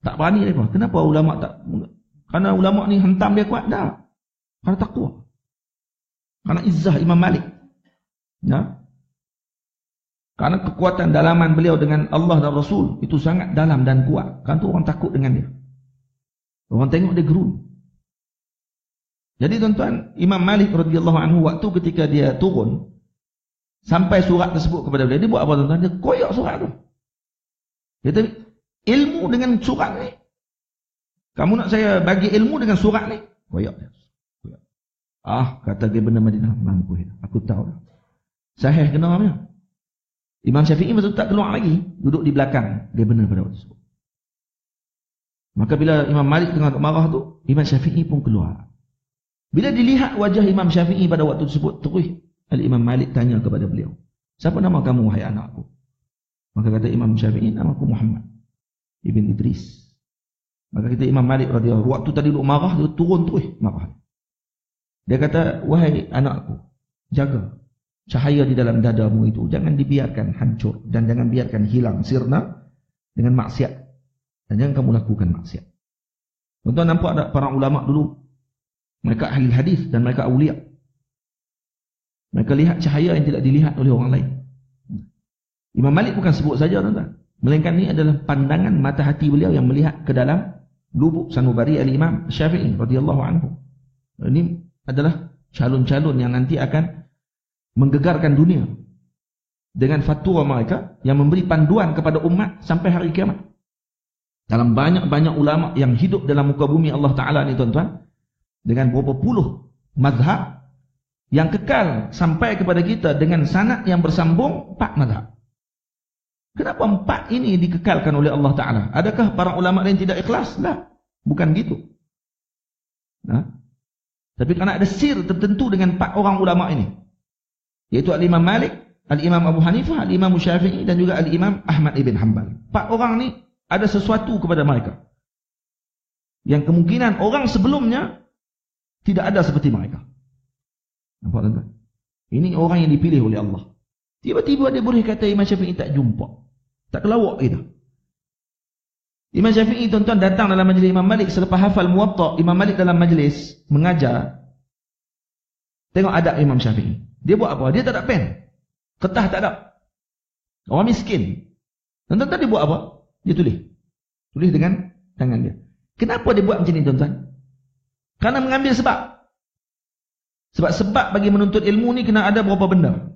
Tak berani dia. Kenapa ulama tak? Karena ulama ni hentam dia kuat dah. Karena takwa. Karena izzah Imam Malik. Ya. Karena kekuatan dalaman beliau dengan Allah dan Rasul itu sangat dalam dan kuat. Kan tu orang takut dengan dia. Orang tengok dia gerun. Jadi tuan-tuan, Imam Malik radhiyallahu anhu waktu ketika dia turun sampai surat tersebut kepada beliau, dia buat apa tuan-tuan? Dia koyak surat tu. Dia kata, ilmu dengan surat ni. Kamu nak saya bagi ilmu dengan surat ni? Koyak dia. Kata dia benar Madinah, mampu. Aku tahu. Sahih kena dia. Imam Syafi'i masih tak keluar lagi, duduk di belakang. Dia benar pada waktu tersebut. Maka bila Imam Malik tengah marah tu, Imam Syafi'i pun keluar. Bila dilihat wajah Imam Syafi'i pada waktu tersebut, terus Imam Malik tanya kepada beliau, siapa nama kamu wahai anakku? Maka kata Imam Syafi'i, nama aku Muhammad Ibn Idris. Maka kita Imam Malik radhiyallahu waktu tadi duk marah, dia turun terus marah. Dia kata, wahai anakku, jaga cahaya di dalam dadamu itu, jangan dibiarkan hancur dan jangan biarkan hilang sirna dengan maksiat, dan jangan kamu lakukan maksiat. Tuan-tuan nampak tak para ulama dulu, mereka ahli hadis dan mereka awliya. Mereka lihat cahaya yang tidak dilihat oleh orang lain. Imam Malik bukan sebut saja, tuan-tuan, melainkan ini adalah pandangan mata hati beliau yang melihat ke dalam lubuk sanubari al-Imam Syafi'i radhiyallahu anhu. Ini adalah calon-calon yang nanti akan menggegarkan dunia dengan fatwa mereka yang memberi panduan kepada umat sampai hari kiamat. Dalam banyak-banyak ulama yang hidup dalam muka bumi Allah Ta'ala ni, tuan-tuan, dengan berapa puluh mazhab yang kekal sampai kepada kita dengan sanad yang bersambung 4 mazhab. Kenapa 4 ini dikekalkan oleh Allah Ta'ala? Adakah para ulama lain tidak ikhlas? Lah, bukan gitu. Tapi kerana ada sir tertentu dengan 4 orang ulama ini, yaitu Al-Imam Malik, Al-Imam Abu Hanifah, Al-Imam Syafi'i dan juga Al-Imam Ahmad ibn Hanbal. 4 orang ni ada sesuatu kepada mereka yang kemungkinan orang sebelumnya tidak ada seperti mereka. Nampak, tuan-tuan? Ini orang yang dipilih oleh Allah. Tiba-tiba dia boleh kata Imam Syafi'i tak jumpa, tak kelawak kita. Imam Syafi'i, tuan-tuan, datang dalam majlis Imam Malik selepas hafal Muwatta. Imam Malik dalam majlis mengajar. Tengok adab Imam Syafi'i. Dia buat apa? Dia tak ada pen, kertas tak ada. Orang miskin. Tuan-tuan, dia buat apa? Dia tulis dengan tangan dia. Kenapa dia buat macam ni, tuan-tuan? Kerana mengambil sebab. Sebab bagi menuntut ilmu ni kena ada berapa benda.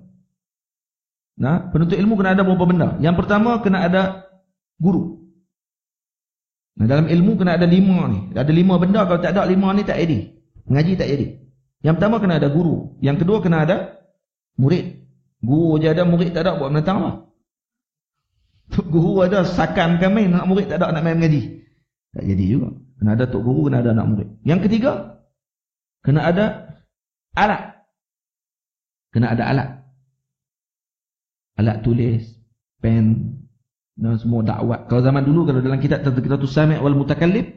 Penuntut ilmu kena ada berapa benda. Yang pertama, kena ada guru. Dalam ilmu kena ada 5 ni. Ada 5 benda, kalau tak ada 5 ni tak jadi. Mengaji tak jadi. Yang pertama kena ada guru. Yang kedua kena ada murid. Guru je ada, murid tak ada, buat menentang apa? Guru ada, sakan kami, anak murid tak ada nak main mengaji. Tak jadi juga. Kena ada tok guru, kena ada anak murid. Yang ketiga, kena ada alat. Kena ada alat. Alat tulis, pen, dan semua dakwat. Kalau zaman dulu, kalau dalam kitab tu Sami' wal Mutakallim,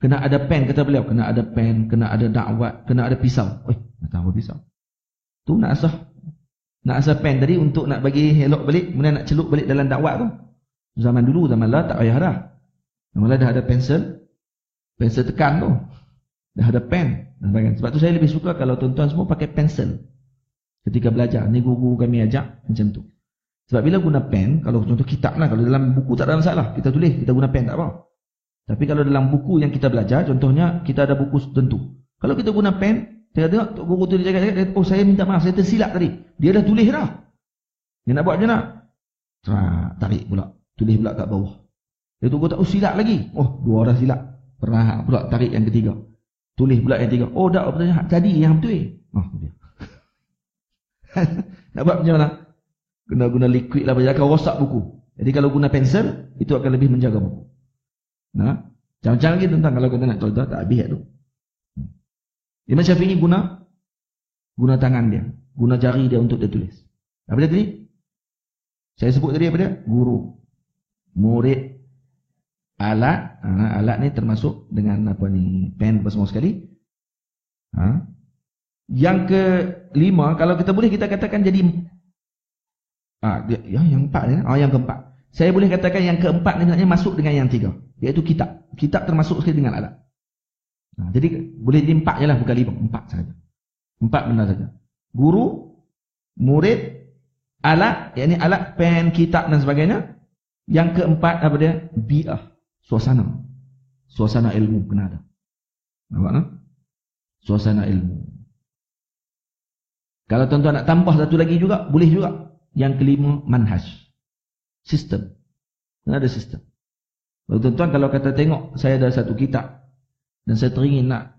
kena ada pen, kata beliau. Kena ada pen, kena ada dakwat, kena ada pisau. Nak tahu pisau? Tu nak asah pen tadi untuk nak bagi helok balik, kemudian nak celup balik dalam dakwat tu. Zaman dulu, zaman lah tak payah dah. Zaman lah dah ada pensel tekan tu. Dah ada pen dan sebagainya. Sebab tu saya lebih suka kalau tuan-tuan semua pakai pensel ketika belajar. Ni guru kami ajak macam tu. Sebab bila guna pen, kalau contoh kitab lah, kalau dalam buku tak ada masalah, kita tulis, kita guna pen tak apa. Tapi kalau dalam buku yang kita belajar, contohnya kita ada buku tertentu. Kalau kita guna pen, saya tengok tok guru tu dia jaga, oh saya minta maaf, saya tersilap tadi. Dia dah tulis dah. Dia nak buat macam mana? Tarik pula, tulis pula kat bawah. Dia tu kata, oh silap lagi. Oh, 2 orang silap. Pernah pula tarik yang ketiga. Tulis pula yang 3. Oh dah, tadi yang betul. Oh, dia. Nak buat macam mana? Kena guna liquid lah, akan rosak buku. Jadi kalau guna pensel, itu akan lebih menjaga buku. Macam-macam lagi tentang kalau kita nak tahu tak habis tu. Imam Syafi'i guna tangan dia, guna jari dia untuk dia tulis. Apa dia tadi? Saya sebut tadi apa dia? Guru, murid, alat. Alat ni termasuk dengan apa ni, pen apa semua sekali. Yang kelima, kalau kita boleh kita katakan jadi yang 4 ni. Yang keempat. Saya boleh katakan yang keempat ni sebenarnya masuk dengan yang 3, iaitu kitab. Kitab termasuk sekali dengan alat. Jadi boleh jadi 4 je lah, bukan 5, 4 saja. 4 benda saja. Guru, murid, alat, yakni alat, pen, kitab dan sebagainya. Yang keempat apa dia? Bi'ah, suasana. Suasana ilmu kena ada. Nampak tak? Suasana ilmu. Kalau tuan-tuan nak tambah satu lagi juga, boleh juga. Yang kelima, manhaj. Sistem. Kena ada sistem. Kalau tuan-tuan, kalau kata tengok, saya ada satu kitab dan saya teringin nak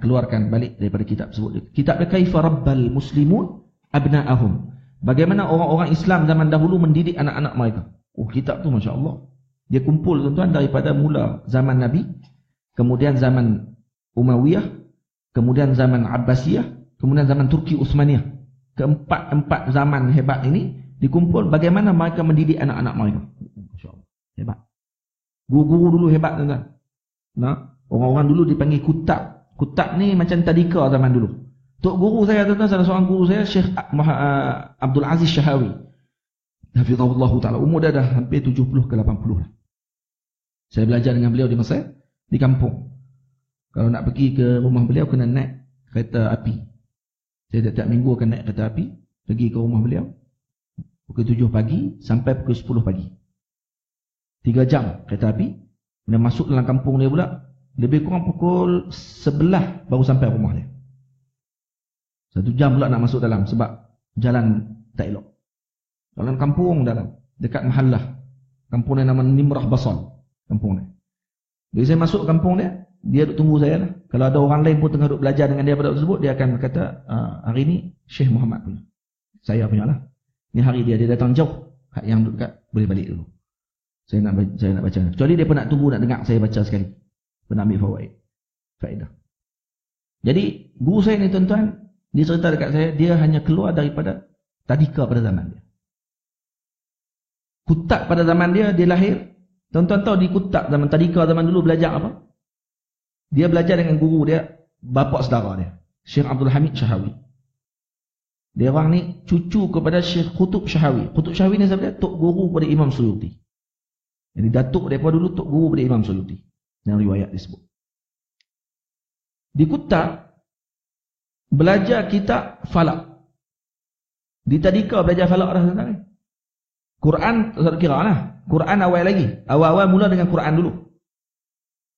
keluarkan balik daripada kitab tersebut. Kitab dia Kaifa Rabbal Muslimun Abna'ahum. Bagaimana orang-orang Islam zaman dahulu mendidik anak-anak mereka. Oh, kitab tu Masya Allah. Dia kumpul tuan-tuan daripada mula zaman Nabi, kemudian zaman Umayyah, kemudian zaman Abbasiyah, kemudian zaman Turki Uthmaniyah. Keempat zaman hebat ini dikumpul bagaimana mereka mendidik anak-anak mereka. Masya Allah. Hebat. Guru-guru dulu hebat tuan-tuan. Nah, orang-orang dulu dipanggil kutab. Kutab ni macam tadika zaman dulu. Tok guru saya tuan-tuan, salah seorang guru saya Syekh Abdul Aziz Syahawi. Hafizahullah taala. Umur dia dah hampir 70 ke 80 lah. Saya belajar dengan beliau di Mesir, di kampung. Kalau nak pergi ke rumah beliau kena naik kereta api. Saya tiap minggu akan naik kereta api pergi ke rumah beliau. Pukul 7 pagi sampai pukul 10 pagi. 3 jam kereta api. Kemudian masuk dalam kampung dia pula, lebih kurang pukul 11 baru sampai rumah dia. 1 jam pula nak masuk dalam sebab jalan tak elok. Jalan kampung dalam, dekat Mahallah. Kampung dia nama Nimrah Basal. Kampung dia. Bila saya masuk kampung dia, dia duduk tunggu saya lah. Kalau ada orang lain pun tengah duduk belajar dengan dia pada waktu tersebut, dia akan berkata, hari ni Syekh Muhammad punya. Saya punya lah. Ni hari dia datang jauh. Yang duduk dekat, boleh balik dulu. Saya nak baca. Kecuali dia pun nak tunggu, nak dengar saya baca sekali. Pernah ambil faedah. Jadi, guru saya ni tuan-tuan, dia cerita dekat saya, dia hanya keluar daripada tadika pada zaman dia. Kutab pada zaman dia lahir. Tuan-tuan tahu di kutab zaman tadika zaman dulu belajar apa? Dia belajar dengan guru dia, bapa saudara dia, Syekh Abdul Hamid Syahawi. Dia orang ni cucu kepada Syekh Qutub Syahawi. Qutub Syahawi ni sebenarnya tok guru pada Imam Suyuti. Jadi datuk depa dulu tok guru pada Imam Suyuti. Yang riwayat disebut. Di kutab belajar kitab falak. Di tadika belajar falak dah tuan-tuan. Quran tak kira lah. Quran awal lagi. Awal-awal mula dengan Quran dulu.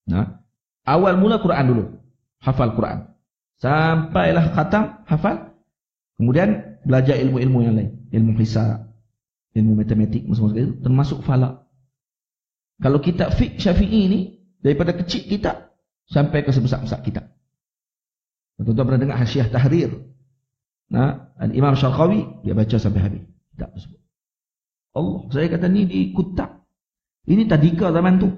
Nah, awal mula Quran dulu. Hafal Quran. Sampailah khatam, hafal. Kemudian belajar ilmu-ilmu yang lain. Ilmu hisab, ilmu matematik, semua sekali itu. Termasuk falak. Kalau kitab fiqh Syafi'i ni, daripada kecil kitab, sampai ke sebesar-besar kitab. Tuan-tuan pernah dengar Hasyiah Tahrir. Nah, Imam Syarqawi, dia baca sampai habis. Kitab tersebut. Allah, saya kata ni di kutab. Ini tadika zaman tu.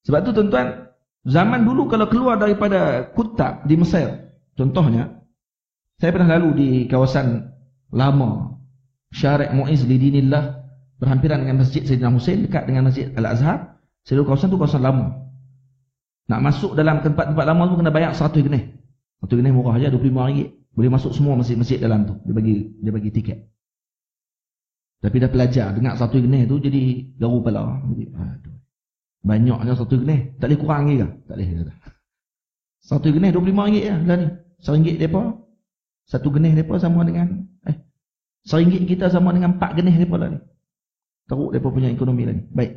Sebab tu tuan-tuan, zaman dulu kalau keluar daripada kutab di Mesir, contohnya, saya pernah lalu di kawasan lama, Syariq Mu'izz li Dinillah, berhampiran dengan Masjid Sayyidina Hussein, dekat dengan Masjid Al-Azhar. Seluruh kawasan tu kawasan lama. Nak masuk dalam tempat-tempat lama tu kena bayar 100 genih. 100 genih murah aja, RM25. Boleh masuk semua masjid-masjid dalam tu. Dia bagi tiket. Tapi dah pelajar, dengar 100 genih tu jadi garu kepala. Jadi, aduh. Banyaknya 100 genih. Tak boleh kurang lagi ke? Tak boleh. 100 genih RM25 je lah ni. RM1 mereka. 1 genih mereka sama dengan RM1 kita sama dengan 4 genih mereka lah ni. Teruk mereka punya ekonomi lah ni. Baik.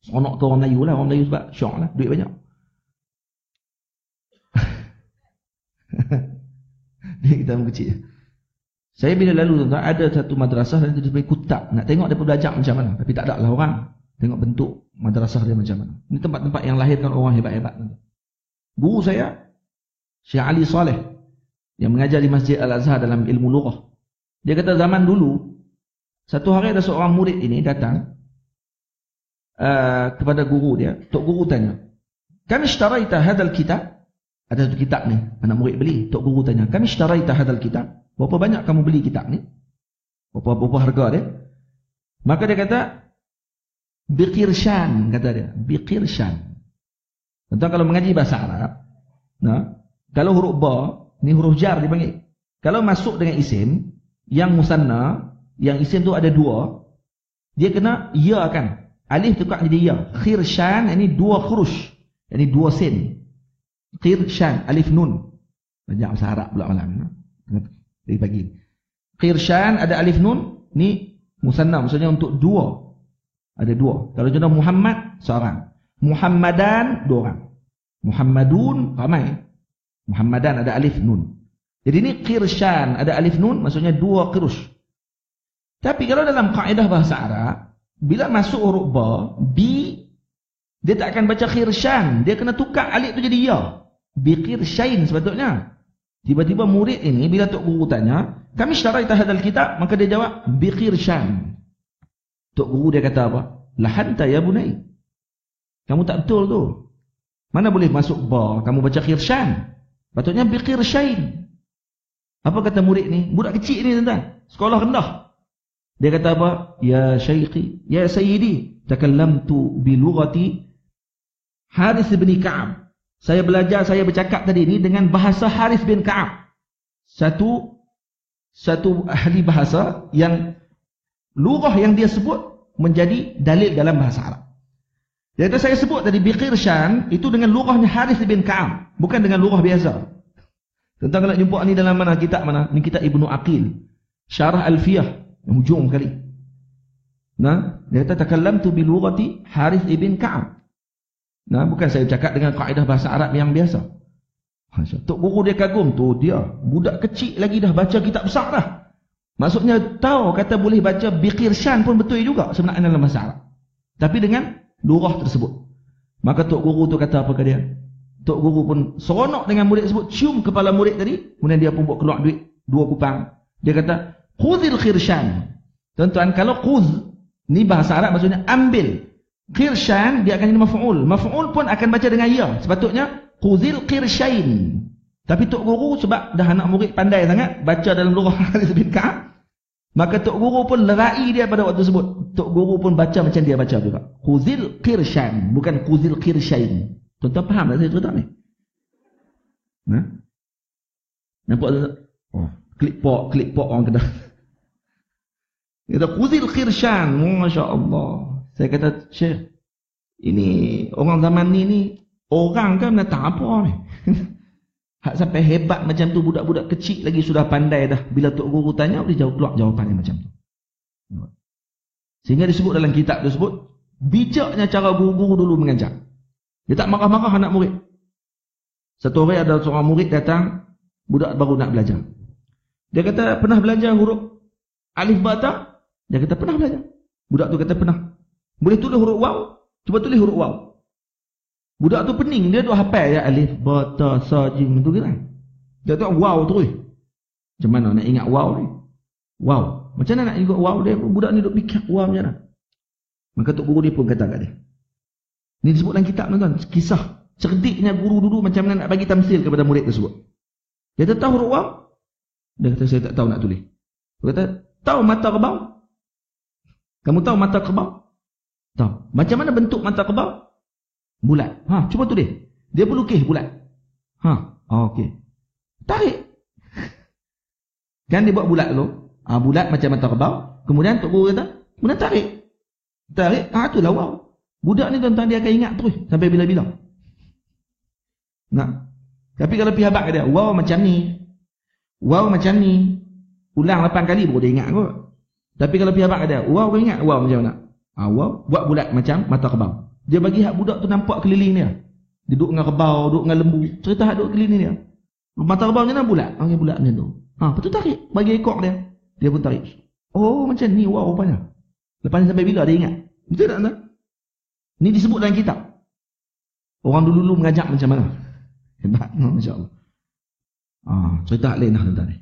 Seronok tu orang Melayu lah. Orang Melayu sebab syok lah. Duit banyak. Dia kita kecil. Saya bila lalu tuan-tuan, ada satu madrasah dan itu sebagai kutab. Nak tengok dia belajar macam mana. Tapi tak ada lah orang. Tengok bentuk madrasah dia macam mana. Ini tempat-tempat yang lahirkan orang hebat-hebat. Guru saya, Syekh Ali Saleh, yang mengajar di Masjid Al-Azhar dalam ilmu lughah. Dia kata zaman dulu, satu hari ada seorang murid ini datang kepada guru dia. Tok guru tanya, "Kam ishtaraita hadzal kitab?" Ada satu kitab ni, anak murid beli. Tok guru tanya, "Kam ishtaraita hadzal kitab?" Berapa banyak kamu beli kitab ni? Berapa harga dia? Maka dia kata, biqirshan, kata dia. Biqirshan. Tentang kalau mengaji bahasa Arab, nah, kalau huruf ba, ni huruf jar dipanggil. Kalau masuk dengan isim, yang musanna, yang isim tu ada dua, dia kena ya kan. Alif tukar jadi ya. Khirshan, ini dua khurush. Ini dua sin. Khirshan, alif nun. Banyak bahasa Arab pula malam. Dari pagi. Khirshan ada alif nun, ni musanna, maksudnya untuk dua. Ada dua. Kalau contoh Muhammad, seorang. Muhammadan, dua orang. Muhammadun, ramai. Muhammadan ada alif nun. Jadi ni khirshan ada alif nun, maksudnya dua khirush. Tapi kalau dalam kaedah bahasa Arab, bila masuk huruf ba, bi, dia tak akan baca khirshan. Dia kena tukar alif tu jadi ya. Bi khirshain sepatutnya. Tiba-tiba murid ini bila tok guru tanya, "Kami syaraita hadzal kitab?" Maka dia jawab, "Biqirshan." Tok guru dia kata apa? "Lahanta ya bunai." Kamu tak betul tu. Mana boleh masuk ba, kamu baca khirshan. Patutnya biqirshain. Apa kata murid ni? Budak kecil ni tuan-tuan. Sekolah rendah. Dia kata apa? Ya Syaikhi, ya Sayyidi, takallamtu bi lughati Harith bin Ka'ab. Saya bercakap tadi ini dengan bahasa Harith bin Ka'ab. Satu ahli bahasa yang lughah yang dia sebut menjadi dalil dalam bahasa Arab. Dia kata saya sebut tadi biqirshan itu dengan lughahnya Harith bin Ka'ab, bukan dengan lughah biasa. Tentang nak jumpa ni dalam mana kitab mana? Ni kitab Ibnu Aqil, Syarah Alfiyah, yang hujung kali. Nah, dia kata takallamtu bi lughati Harith bin Ka'ab. Nah, bukan saya cakap dengan kaedah bahasa Arab yang biasa. Tok guru dia kagum tu, dia budak kecil lagi dah baca kitab besar dah. Maksudnya tahu kata boleh baca biqirshan pun betul juga sebenarnya dalam bahasa Arab. Tapi dengan lughah tersebut. Maka tok guru tu kata apa ke dia? Tok guru pun seronok dengan murid tersebut, cium kepala murid tadi, kemudian dia pun buat keluar duit 2 kupang. Dia kata, khudhil khirshan. Tuan-tuan, kalau khudh, ni bahasa Arab maksudnya ambil. Khirshan, dia akan jadi maf'ul. Maf'ul pun akan baca dengan ya. Sepatutnya, khudhil khirshain. Tapi tok guru sebab dah anak murid pandai sangat, baca dalam lughah Harith bin Ka'ab, maka tok guru pun lerai dia pada waktu tersebut. Tok guru pun baca macam dia baca juga. Khudhil khirshan, bukan khudhil khirshain. Tuan-tuan faham tak saya cerita ni? Nah? Nampak tak? Oh, klik pok orang Kedah. Dia kata khudhil khirshan, masya-Allah. Saya kata, Syekh, ini orang zaman ni orang kan nak tak apa ni. Hak sampai hebat macam tu, budak-budak kecil lagi sudah pandai dah. Bila tok guru tanya, boleh jawab keluar jawapannya macam tu. Sehingga disebut dalam kitab tersebut, bijaknya cara guru-guru dulu mengajar. Dia tak marah-marah anak murid. Satu hari ada seorang murid datang, budak baru nak belajar. Dia kata, pernah belajar huruf alif ba ta? Dia kata, pernah belajar. Budak tu kata, pernah. Boleh tulis huruf waw? Cuba tulis huruf waw. Budak tu pening, dia tu hafal ya, alif ba ta sa jim tu kan. Dia tu waw terus. Macam mana nak ingat waw ni? Waw. Macam mana nak ingat waw dia? Budak ni duk fikir waw macam mana? Maka tok guru dia pun kata kat dia. Ini disebut dalam kitab tuan-tuan, kisah cerdiknya guru dulu macam mana nak bagi tamsil kepada murid tersebut. Dia kata, tahu huruf waw? Dia kata, saya tak tahu nak tulis. Dia kata, tahu mata kerbau? Kamu tahu mata kerbau? Tahu. Macam mana bentuk mata kerbau? Bulat. Ha, cuba tulis. Dia pun lukis bulat. Ha, okey. Tarik. Kan dia buat bulat dulu. Ha, bulat macam mata kerbau. Kemudian tok guru kata, kemudian tarik. Tarik, itulah waw. Budak ni tuan-tuan dia akan ingat terus sampai bila-bila. Nah. Tapi kalau pergi habaq dia, wow macam ni. Wow macam ni. Ulang 8 kali baru dia ingat kot. Tapi kalau pergi habaq dia, wow kau ingat wow macam mana? Ah, wow buat bulat macam mata kerbau. Dia bagi hak budak tu nampak keliling dia. Dia duduk dengan kerbau, duduk dengan lembu. Cerita hak duduk keliling dia. Mata kerbau macam mana bulat? Okey bulat macam tu. Ha, lepas tu tarik, bagi ekor dia. Dia pun tarik. Oh macam ni wow rupanya. Lepas ni sampai bila dia ingat? Betul tak tuan? Ini disebut dalam kitab. Orang dulu-dulu mengajak macam mana? Hebat, masya-Allah. Cerita lain dah tuan-tuan ni.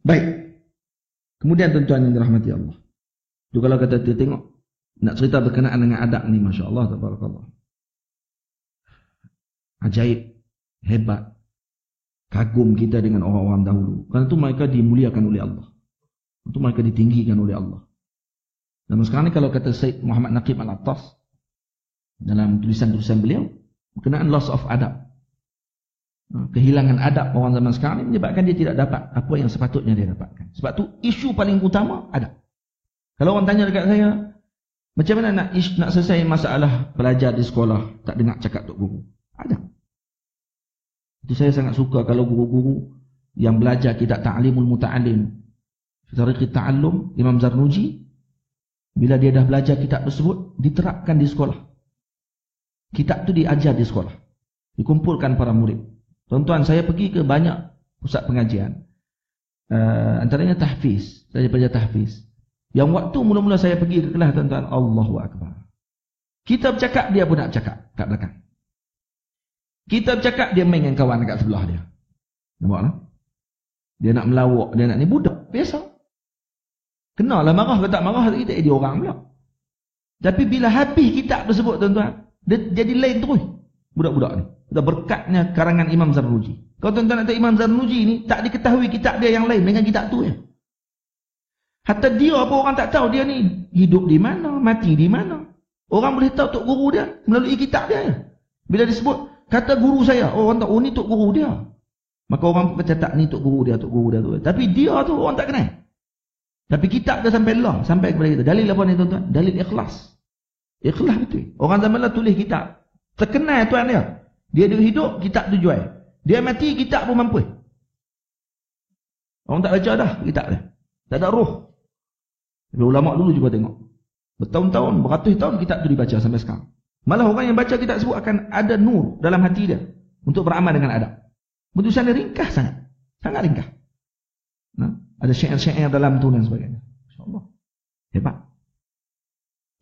Baik. Kemudian tuan-tuan yang dirahmati Allah. Tu kalau kata dia tengok nak cerita berkenaan dengan adab ni, masya-Allah tabarakallah. Ajaib, hebat. Kagum kita dengan orang-orang dahulu. Kerana itu mereka dimuliakan oleh Allah. Itu mereka ditinggikan oleh Allah. Dan sekarang ni kalau kata Syed Muhammad Naqib Al-Attas dalam tulisan-tulisan beliau berkenaan loss of adab, kehilangan adab orang zaman sekarang ni menyebabkan dia tidak dapat apa yang sepatutnya dia dapatkan. Sebab tu isu paling utama adab. Kalau orang tanya dekat saya, macam mana nak selesai masalah pelajar di sekolah tak dengar cakap tok guru? Adab. Itu saya sangat suka kalau guru-guru yang belajar kitab Ta'limul Muta'allim, Tariqat Ta'allum Imam Zarnuji, bila dia dah belajar kitab tersebut, diterapkan di sekolah. Kitab tu diajar di sekolah. Dikumpulkan para murid. Tuan-tuan, saya pergi ke banyak pusat pengajian. Antaranya tahfiz. Saya belajar tahfiz. Yang waktu mula-mula saya pergi ke kelas, tuan-tuan, Allahu Akbar. Kita bercakap, dia pun nak bercakap kat belakang. Kita bercakap, dia main dengan kawan kat sebelah dia. Nampak tak? Dia nak melawak, dia nak ni budak. Biasa. Kenalah marah ke tak marah, kita dia orang pula. Tapi bila habis kitab tersebut, tuan-tuan, dia jadi lain terus. Budak-budak ni. Berkatnya karangan Imam Zarnuji. Kalau tuan-tuan nak tahu Imam Zarnuji ni, tak diketahui kitab dia yang lain dengan kitab tu ya. Hatta dia apa orang tak tahu dia ni hidup di mana, mati di mana. Orang boleh tahu tok guru dia melalui kitab dia. Bila disebut kata guru saya, orang tahu ni tok guru dia. Maka orang pun catat ni tok guru dia, tok guru dia tu. Tapi dia tu orang tak kenal. Tapi kitab dia sampai Allah, sampai kepada kita. Dalil apa ni tuan-tuan? Dalil ikhlas. Ikhlas betul. Orang zaman lah tulis kitab. Terkenal tuan dia. Dia hidup, kitab tu jual. Dia mati, kitab pun mampu. Orang tak baca dah kitab dia. Tak ada roh. Ulama dulu juga tengok. Bertahun-tahun, beratus tahun kitab tu dibaca sampai sekarang. Malah orang yang baca kitab tersebut akan ada nur dalam hati dia untuk beramal dengan adab. Putusan dia ringkas sangat. Sangat ringkas. Nah, ada syair-syair dalam tu dan sebagainya. InsyaAllah. Hebat.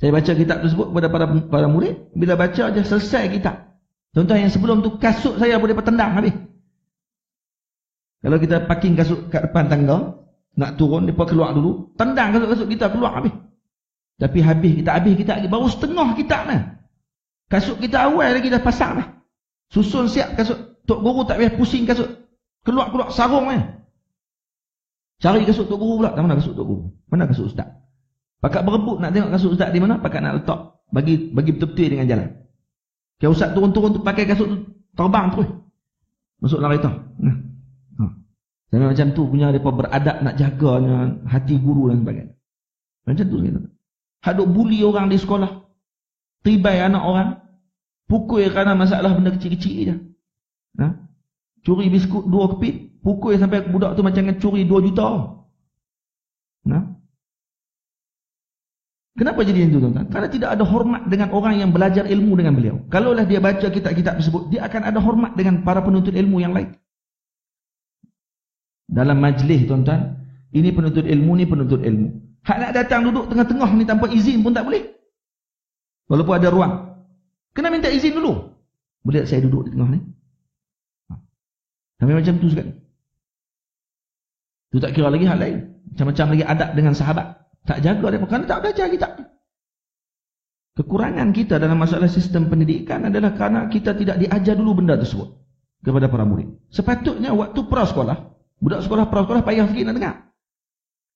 Saya baca kitab tersebut kepada para murid. Bila baca aja selesai kitab. Contoh yang sebelum tu kasut saya boleh bertendang habis. Kalau kita parking kasut kat depan tangga, nak turun, mereka keluar dulu. Tendang kasut-kasut kita keluar habis. Tapi habis kita baru setengah kitab ni. Kasut kita awal lagi dah pasang dah. Susun siap kasut. Tok guru tak payah pusing kasut. Keluar-keluar sarung ni. Cari kasut tok guru pula. Tak mana kasut tok guru? Mana kasut ustaz? Pakat berebut nak tengok kasut ustaz di mana? Pakat nak letak. Bagi betul-betul dengan jalan. Kalau ustaz turun-turun tu pakai kasut tu terbang terus. Masuk dalam kereta. Nah. Sampai macam tu punya mereka beradab nak jaganya hati guru dan sebagainya. Macam tu gitu. Haduk bully orang di sekolah. Tibai anak orang. Pukul kerana masalah benda kecil-kecil je. Nah. Curi biskut 2 kepit. Pukul sampai budak tu macam curi 2 juta. Nah. Kenapa jadi itu tuan-tuan? Karena tidak ada hormat dengan orang yang belajar ilmu dengan beliau. Kalaulah dia baca kitab-kitab tersebut, dia akan ada hormat dengan para penuntut ilmu yang lain. Dalam majlis tuan-tuan, ini penuntut ilmu, ni penuntut ilmu. Hak nak datang duduk tengah-tengah ni tanpa izin pun tak boleh. Walaupun ada ruang. Kena minta izin dulu. Boleh tak saya duduk di tengah ni? Sampai macam tu sekali. Tu tak kira lagi hal lain. Macam-macam lagi adab dengan sahabat. Tak jaga dia. Kerana tak belajar kitab. Kekurangan kita dalam masalah sistem pendidikan adalah kerana kita tidak diajar dulu benda tersebut kepada para murid. Sepatutnya waktu prasekolah, budak sekolah prasekolah payah sikit nak dengar.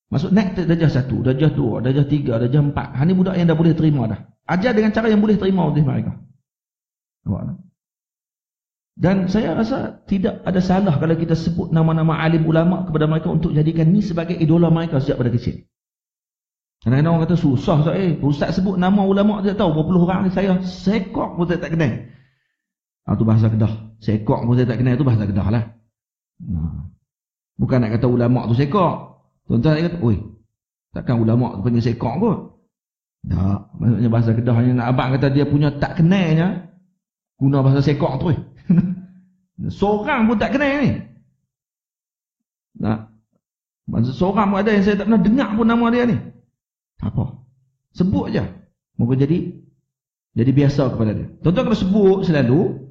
Masuk naik darjah 1, darjah 2, darjah 3, darjah 4. Ini budak yang dah boleh terima dah. Ajar dengan cara yang boleh terima oleh mereka. Dan saya rasa tidak ada salah kalau kita sebut nama-nama alim ulama kepada mereka untuk jadikan ni sebagai idola mereka sejak pada kecil. Kadang-kadang orang kata susah. Ustaz sebut nama ulama saya tahu berapa puluh orang ni saya sekok pun saya tak kenal. Itu bahasa Kedah. Sekok pun saya tak kenal, itu bahasa Kedah lah. Bukan nak kata ulama tu sekok. Tuan-tuan kata, oi, takkan ulama tu panggil sekok kot. Tak, maksudnya bahasa Kedah ni nak abang kata dia punya tak kenalnya guna bahasa sekok tu. Seorang pun tak kenal ni. Nah, masa seorang pun ada yang saya tak pernah dengar pun nama dia ni. Apa? Sebut je. Mungkin jadi biasa kepada dia. Tuan-tuan kalau sebut selalu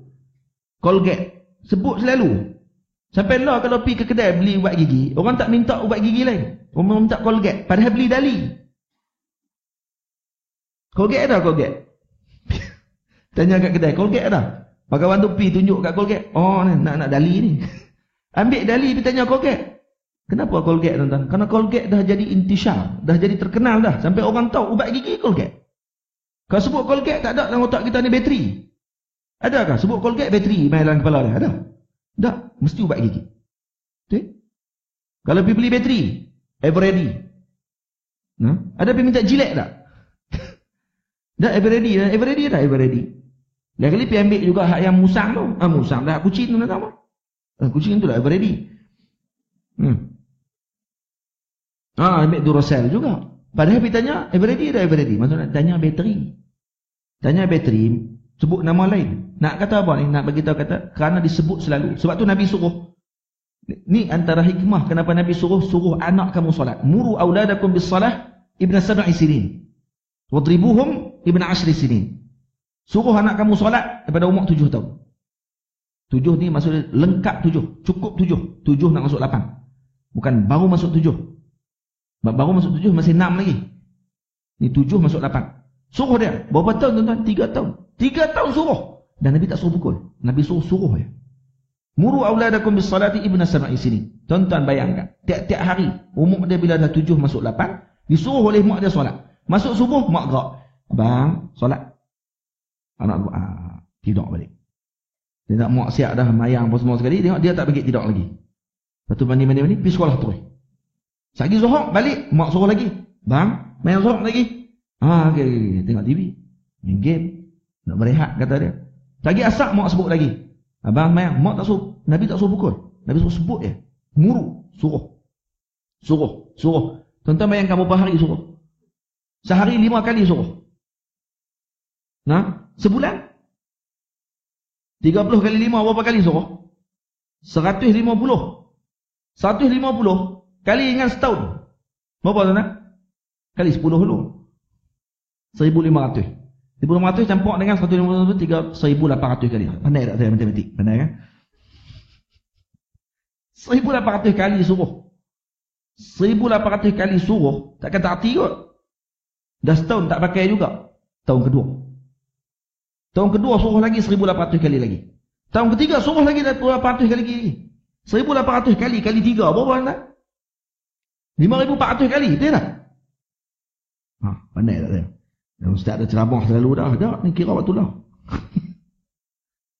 Colgate, sebut selalu. Sampai lah kalau pergi ke kedai beli ubat gigi, orang tak minta ubat gigi lain. Orang minta Colgate, padahal beli Dali. Colgate ada Colgate. Tanya kat kedai, Colgate ada. Pakawan tu pergi tunjuk kat Colgate. Oh ni nak Dali ni. Ambil Dali pergi tanya Colgate. Kenapa Colgate tuan-tuan? Karena Colgate dah jadi intisyar, dah jadi terkenal dah. Sampai orang tahu ubat gigi Colgate. Kalau sebut Colgate tak ada dalam otak kita ni bateri. Adakah? Sebut Colgate bateri main dalam kepala dia? Ada? Tak, mesti ubat gigi. Okay? Kalau pergi beli bateri, Eveready. Ada pergi minta Gillette tak? Dah Eveready, Eveready dah Eveready. Lain kali pergi ambil juga hak yang musang tu. Musang dah kucing tu nak tahu. Kucing tu lah Eveready. Ambil Duracell juga. Padahal pergi tanya Eveready dah Eveready. Maksudnya tanya bateri. Tanya bateri, sebut nama lain. Nak kata apa ni? Nak bagi tahu kata kerana disebut selalu. Sebab tu Nabi suruh. Ni antara hikmah kenapa Nabi suruh anak kamu solat. Muru auladakum bis salah ibn 7 sinin. Wadribuhum ibn 10 sinin. Suruh anak kamu solat daripada umur 7 tahun. 7 ni maksudnya lengkap 7. Cukup 7. 7 nak masuk 8. Bukan baru masuk 7. Baru masuk 7 masih 6 lagi. Ni 7 masuk 8. Suruh dia. Berapa tahun tuan-tuan? 3 tahun. 3 tahun suruh. Dan Nabi tak suruh pukul. Nabi suruh ya. Muru auladakum bis salati ibn sab'i sini. Tuan-tuan bayangkan, tiap-tiap hari umur dia bila dah 7 masuk 8, disuruh oleh mak dia solat. Masuk subuh mak gerak. Abang, solat. Anak tidur balik. Dia nak mak siap dah mayang apa semua sekali, tengok dia tak bagi tidur lagi. Lepas tu mandi pergi sekolah terus. Sagi Zuhur balik, mak suruh lagi. Bang, main Zuhur lagi. Okay. Tengok TV. Main game. Nak berehat kata dia. Sagi Asar mak sebut lagi. Abang main, mak tak suruh. Nabi tak suruh pukul. Nabi suruh sebut je. Muru, suruh. Tuan-tuan bayangkan berapa hari suruh? Sehari 5 kali suruh. Nah, sebulan 30 kali 5 berapa kali suruh? 150 kali dengan setahun. Berapa tuan-tuan? Kali 10 dulu. 1,500. 1,500 campur dengan 150, 1,800 kali. Pandai tak saya matematik? Pandai kan? 1,800 kali suruh. 1,800 kali suruh. Takkan tak arti kot. Dah setahun tak pakai juga. Tahun kedua suruh lagi 1,800 kali lagi. Tahun ketiga suruh lagi 1,800 kali lagi. 1,800 kali 3 berapa anda? 5,400 kali, betul tak? Pandai tak saya? Ustaz ada ceramah selalu dah. Ni kira waktu lah.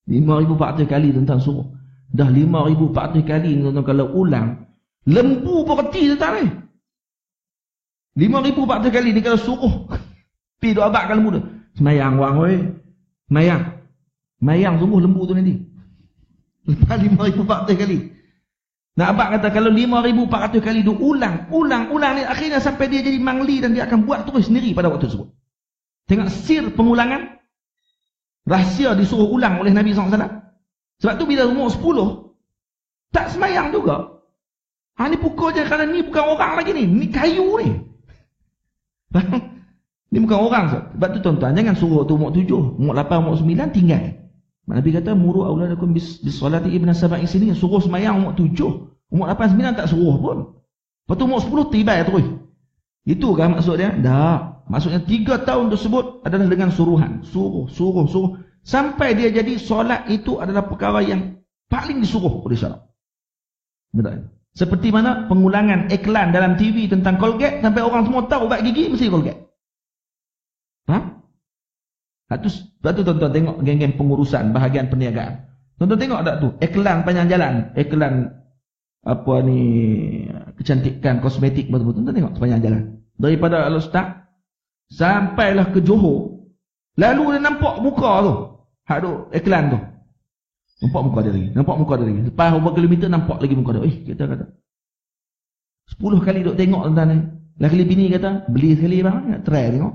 5,400 kali tentang suruh. Dah 5,400 kali tentang kalau ulang. Lembu berhenti tentang ni. 5,400 kali ni kalau suruh. Pergi doa abad lembu tu. Semayang wang weh. Mayang sungguh lembu tu nanti. Lepas 5,400 kali. Nak abad kata kalau 5,400 kali dia ulang ni akhirnya sampai dia jadi mangli dan dia akan buat terus sendiri pada waktu tersebut. Tengok sir pengulangan. Rahsia disuruh ulang oleh Nabi SAW. Sebab tu bila umur 10 tak semayang juga. Ni pukul je kerana ni bukan orang lagi ni. Ni kayu ni. Ni bukan orang. Sebab tu tuan-tuan jangan suruh tu umur 7, umur 8, umur 9 tinggal. Nabi kata muru auladakum bis salati ibn sab'i sini, suruh semayang umur 7, umur 8, 9 tak suruh pun. Lepas tu umur 10 tibai terus. Itu kan maksud dia? Tak. Maksudnya 3 tahun tersebut adalah dengan suruhan. Suruh. Sampai dia jadi solat itu adalah perkara yang paling disuruh oleh syarak. Betul. Seperti mana pengulangan iklan dalam TV tentang Colgate sampai orang semua tahu ubat gigi mesti Colgate. Lepas tu tuan-tuan tengok geng-geng pengurusan bahagian perniagaan. Tuan-tuan tengok tak tu iklan panjang jalan, iklan apa ni kecantikan kosmetik betul-betul. Tuan-tuan tengok sepanjang jalan. Daripada Al-Ustaz sampailah ke Johor. Lalu dia nampak muka tu. Hak tu iklan tu. Nampak muka dia lagi. Lepas beberapa kilometer nampak lagi muka dia. Kita kata 10 kali duk tengok tuan-tuan ni. Laki bini kata, beli sekali bang, try tengok.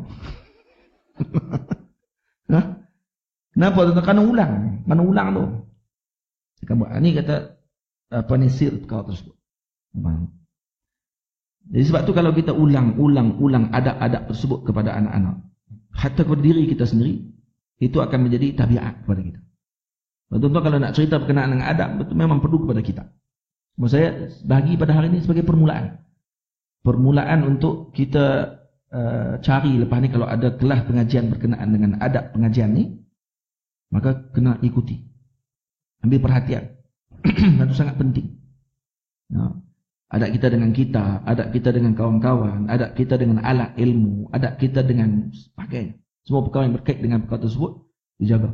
Kenapa tuan-tuan? Kena ulang tu. Ni kata apa ni sir kau tersebut. Jadi sebab tu kalau kita ulang adab-adab tersebut kepada anak-anak, hatta kepada diri kita sendiri, itu akan menjadi tabiat kepada kita. Tuan-tuan kalau nak cerita berkenaan dengan adab, itu memang perlu kepada kita. Maksud saya bagi pada hari ini sebagai permulaan. Permulaan untuk kita cari lepas ni kalau ada kelas pengajian berkenaan dengan adab pengajian ni, maka kena ikuti. Ambil perhatian. Itu sangat penting. Adab kita dengan kita, adab kita dengan kawan-kawan, adab kita dengan alat ilmu, adab kita dengan sebagainya. Semua perkara yang berkait dengan perkara tersebut dijaga.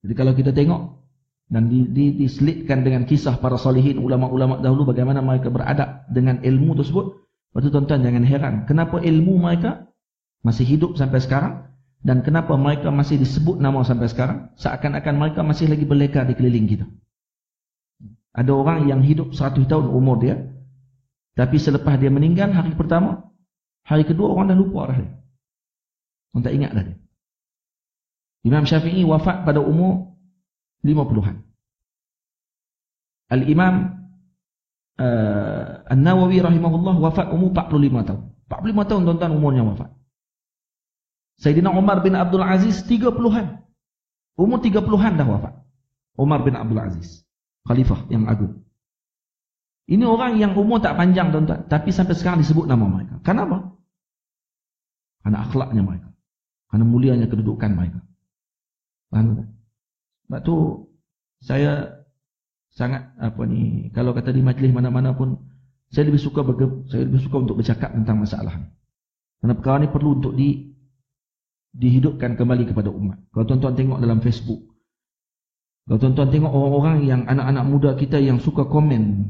Jadi kalau kita tengok dan diselitkan dengan kisah para salihin, ulama-ulama dahulu bagaimana mereka beradab dengan ilmu tersebut, lepas tu tuan-tuan jangan heran kenapa ilmu mereka masih hidup sampai sekarang dan kenapa mereka masih disebut nama sampai sekarang, seakan-akan mereka masih lagi berlekar di keliling kita. Ada orang yang hidup 100 tahun umur dia, tapi selepas dia meninggal hari pertama, hari kedua orang dah lupa dah dia. Orang tak ingat dah dia. Imam Syafi'i wafat pada umur 50-an. Al-Imam An-Nawawi rahimahullah wafat umur 45 tahun. 45 tahun tuan-tuan umurnya wafat. Sayyidina Umar bin Abdul Aziz 30-an. Umur 30-an dah wafat. Umar bin Abdul Aziz, khalifah yang agung. Ini orang yang umur tak panjang tuan-tuan, tapi sampai sekarang disebut nama mereka. Kenapa? Karena akhlaknya mereka. Karena mulianya kedudukan mereka. Sebab tu saya sangat kalau kata di majlis mana-mana pun saya lebih suka untuk bercakap tentang masalah ini. Kerana perkara ini perlu untuk dihidupkan kembali kepada umat. Kalau tuan-tuan tengok dalam Facebook, kalau tuan-tuan tengok orang-orang yang anak-anak muda kita yang suka komen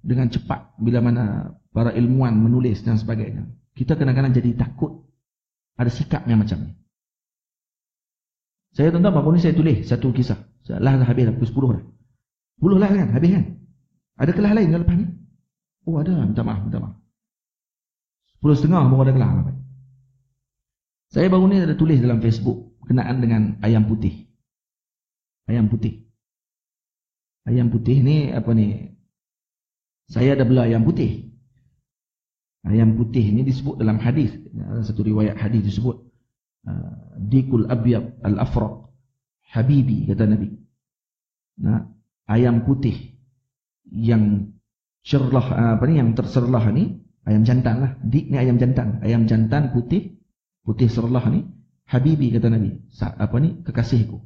dengan cepat bila mana para ilmuwan menulis dan sebagainya, kita kadang-kadang jadi takut ada sikap yang macam ni. Saya tuan-tuan baru ni saya tulis satu kisah. Lah habis dah pukul 10 dah. 10 lah kan, habis kan. Ada kelas lain ke lepas ni? Oh ada, minta maaf. 10.30 baru ada kelas. Saya baru ni ada tulis dalam Facebook berkenaan dengan ayam putih. Ayam putih ni saya ada bela ayam putih. Ayam putih ni disebut dalam hadis. Ada satu riwayat hadis disebut Dikul abyad al-afraq habibi, kata Nabi. Nah, ayam putih yang cerlah yang terserlah ni ayam jantan lah. Dik ni ayam jantan putih serlah ni habibi, kata Nabi. Kekasihku.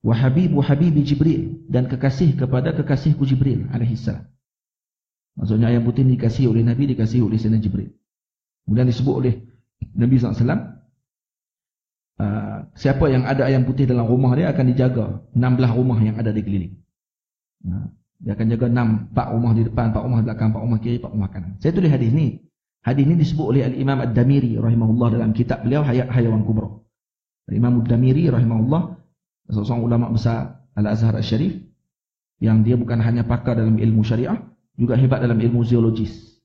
Wa habibi Jibril, dan kekasih kepada kekasihku Jibril alaihi salam. Maksudnya ayam putih ni dikasih oleh Nabi, dikasih oleh Sayyidina Jibril. Kemudian disebut oleh Nabi SAW, siapa yang ada ayam putih dalam rumah dia akan dijaga 16 rumah yang ada di keliling. Dia akan jaga 4 rumah di depan, 4 rumah di belakang, 4 rumah kiri, 4 rumah kanan. Saya tulis hadis ni. Hadis ni disebut oleh Al-Imam Ad-Damiri rahimahullah dalam kitab beliau Hayat Hayawan Kubra. Al-Imam Ad-Damiri rahimahullah, seorang ulama besar Al-Azhar Al-Syarif, yang dia bukan hanya pakar dalam ilmu syariah, juga hebat dalam ilmu zoologis,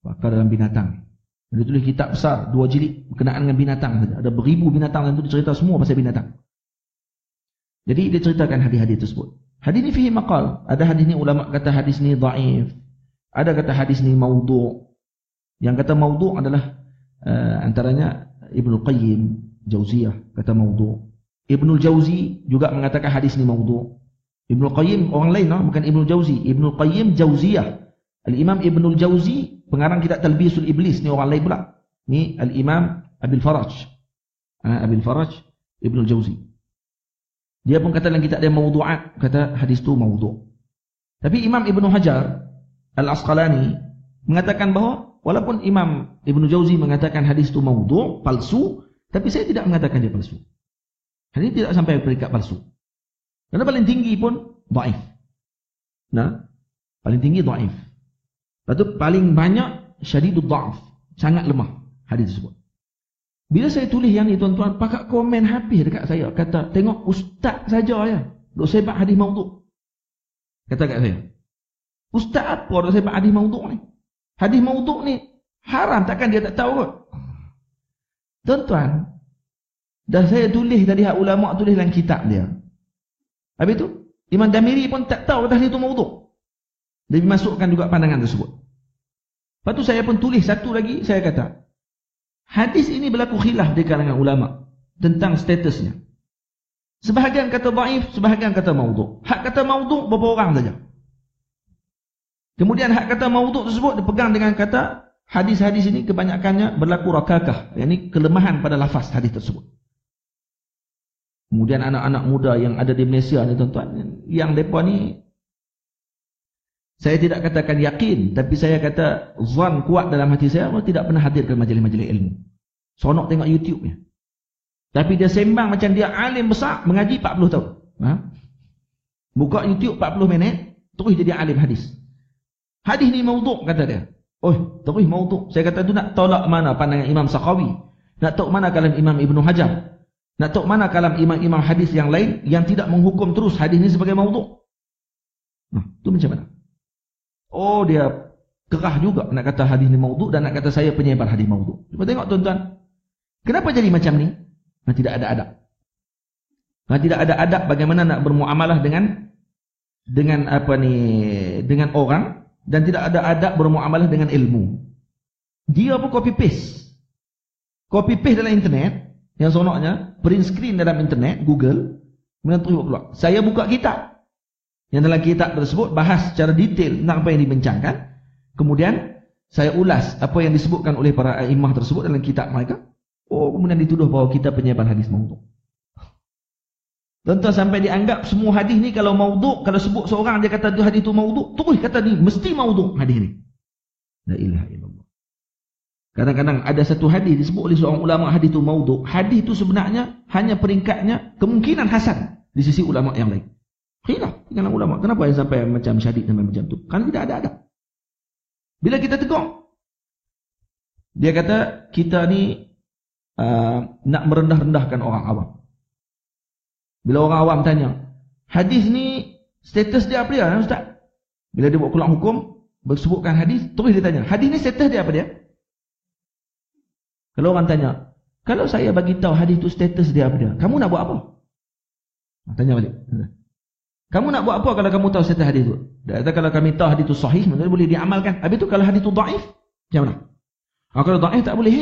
pakar dalam binatang. Dia tulis kitab besar 2 jilid berkenaan dengan binatang saja. Ada beribu binatang dan itu dia cerita semua pasal binatang. Jadi dia ceritakan hadis-hadis tersebut. Hadis ni fihi maqal. Ada hadis ni ulama kata hadis ni dhaif. Ada kata hadis ni maudhu'. Yang kata maudhu' adalah antaranya Ibnul Qayyim Jauziyah kata maudhu'. Ibnul Jauzi juga mengatakan hadis ni maudhu'. Ibnul Qayyim orang lain, bukan Ibnul Jauzi. Ibnul Qayyim Jauziyah. Al-Imam Ibnul Jauzi pengarang kitab Talbisul Iblis ni orang lain pula. Ni Al-Imam Abil Faraj. Abil Faraj Ibnul Jauzi. Dia pun kata dalam kitab dia maudhu'at, kata hadis tu maudhu'. Tapi Imam Ibnu Hajar Al-Asqalani mengatakan bahawa walaupun Imam Ibnu Jauzi mengatakan hadis tu maudhu', palsu, tapi saya tidak mengatakan dia palsu. Hadis tidak sampai peringkat palsu. Karena paling tinggi pun dhaif. Paling tinggi dhaif. Lepas tu paling banyak syadidud dha'af, sangat lemah hadis tersebut. Bila saya tulis yang ni tuan-tuan, pakak komen habis dekat saya, kata tengok ustaz saja ya duk sebat hadis maudhu'. Kata kat saya, ustaz apa duk sebat hadis maudhu' ni? Hadis maudhu' ni haram, takkan dia tak tahu kot. Tuan-tuan, dah saya tulis tadi, hak ulama tulis dalam kitab dia. Habis tu Imam Damiri pun tak tahu hadis itu maudhu'. Dia masukkan juga pandangan tersebut. Lepas tu saya pun tulis satu lagi, saya kata hadis ini berlaku khilaf di kalangan ulama tentang statusnya. Sebahagian kata dhaif, sebahagian kata maudhu'. Hak kata maudhu' beberapa orang saja. Kemudian hak kata maudhu' tersebut dipegang dengan kata hadis-hadis ini kebanyakannya berlaku rakakah, yakni kelemahan pada lafaz hadis tersebut. Kemudian anak-anak muda yang ada di Malaysia ni tuan-tuan, yang mereka ni saya tidak katakan yakin, tapi saya kata zan kuat dalam hati saya, mereka tidak pernah hadir ke majlis-majlis ilmu. Sonok tengok YouTube-nya. Tapi dia sembang macam dia alim besar, mengaji 40 tahun. Buka YouTube 40 minit, terus jadi alim hadis. Hadis ni maudhu', kata dia. Oh, terus maudhu'. Saya kata tu nak tolak mana pandangan Imam Sakhawi? Nak tahu mana kalam Imam Ibnu Hajar? Nak tahu mana kalam imam-imam hadis yang lain yang tidak menghukum terus hadis ni sebagai maudhu'? Tu macam mana? Oh, dia kerah juga nak kata hadis ni maudhu' dan nak kata saya penyebar hadis maudhu'. Cuba tengok tuan-tuan. Kenapa jadi macam ni? Tidak ada adab. Tidak ada adab bagaimana nak bermuamalah dengan orang, dan tidak ada adab bermuamalah dengan ilmu. Dia pun copy paste. Copy paste dalam internet, yang sonoknya print screen dalam internet Google, kemudian terus keluar. Saya buka kitab. Yang dalam kitab tersebut bahas secara detail tentang apa yang dibincangkan. Kemudian saya ulas apa yang disebutkan oleh para imam tersebut dalam kitab mereka. Oh, kemudian dituduh bahawa kita penyebar hadis maudhu'. Tuan-tuan sampai dianggap semua hadis ni kalau maudhu', kalau sebut seorang dia kata hadis tu maudhu', terus kata ni mesti maudhu' hadis ni. La ilaha illallah. Kadang-kadang ada satu hadis disebut oleh seorang ulama hadis tu maudhu'. Hadis tu sebenarnya hanya peringkatnya kemungkinan hasan di sisi ulama yang lain. Khilaf dengan ulama. Kenapa yang sampai macam syadid sampai macam tu? Kan tidak ada adab. Bila kita tegur, dia kata kita ni nak merendah-rendahkan orang awam. Bila orang awam tanya, hadis ni status dia apa dia, Ustaz? Bila dia buat keluar hukum, bersebutkan hadis, terus dia tanya, hadis ni status dia apa dia? Kalau orang tanya, kalau saya bagi tahu hadis tu status dia apa dia, kamu nak buat apa? Tanya balik. Kamu nak buat apa kalau kamu tahu status hadis tu? Dia kata kalau kami tahu hadis tu sahih, maksudnya boleh diamalkan. Habis tu kalau hadis tu dhaif, macam mana? Kalau dhaif tak boleh.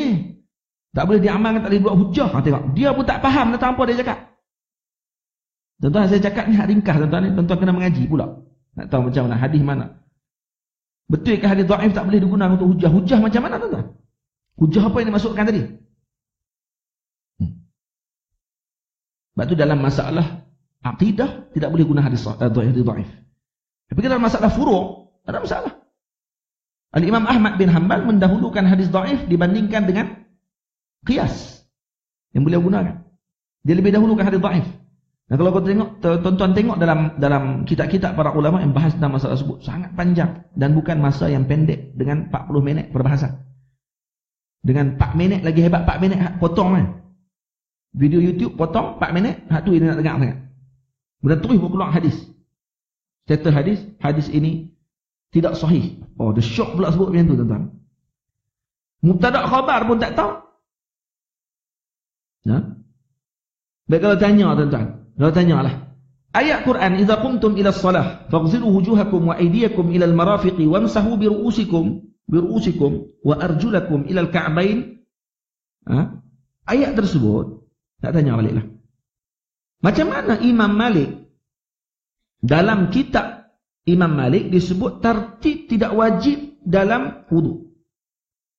Tak boleh diamalkan, tak boleh buat hujah. Tengok, dia pun tak faham tentang apa dia cakap. Tuan-tuan, saya cakap ni hak ringkas tuan-tuan ni. Tuan-tuan kena mengaji pula. Nak tahu macam mana, hadis mana. Betul ke hadis dhaif tak boleh digunakan untuk hujah? Hujah macam mana tuan-tuan? Hujah apa yang dimasukkan tadi? Sebab tu dalam masalah akidah tidak boleh guna hadis dhaif. Tapi dalam masalah furu' ada masalah. Al-Imam Ahmad bin Hanbal mendahulukan hadis dhaif dibandingkan dengan qiyas yang beliau gunakan. Dia lebih dahulukan hadis dhaif. Dan kalau kau tengok, tuan-tuan tengok dalam kitab-kitab para ulama yang bahas tentang masalah tersebut sangat panjang dan bukan masa yang pendek dengan 40 minit perbahasan. Dengan 4 minit lagi hebat, 4 minit potong kan. Video YouTube potong 4 minit, hak tu dia nak dengar sangat. Kemudian terus berkeluar hadis. Status hadis ini tidak sahih. Oh, the shock pula sebut macam tu tuan-tuan. Mubtada' khabar pun tak tahu. Nah. Baik, kalau tanya tuan-tuan, kalau tanyalah. Ayat Quran, "Idza qumtum ila shalah, faghsilu wujuhakum wa aydiyakum ila al-marafiqi wamsahu bi ru'usikum wa arjulakum ila al-ka'bain." Ayat tersebut, tak tanya baliklah. Macam mana Imam Malik dalam kitab Imam Malik disebut tartib tidak wajib dalam wudu.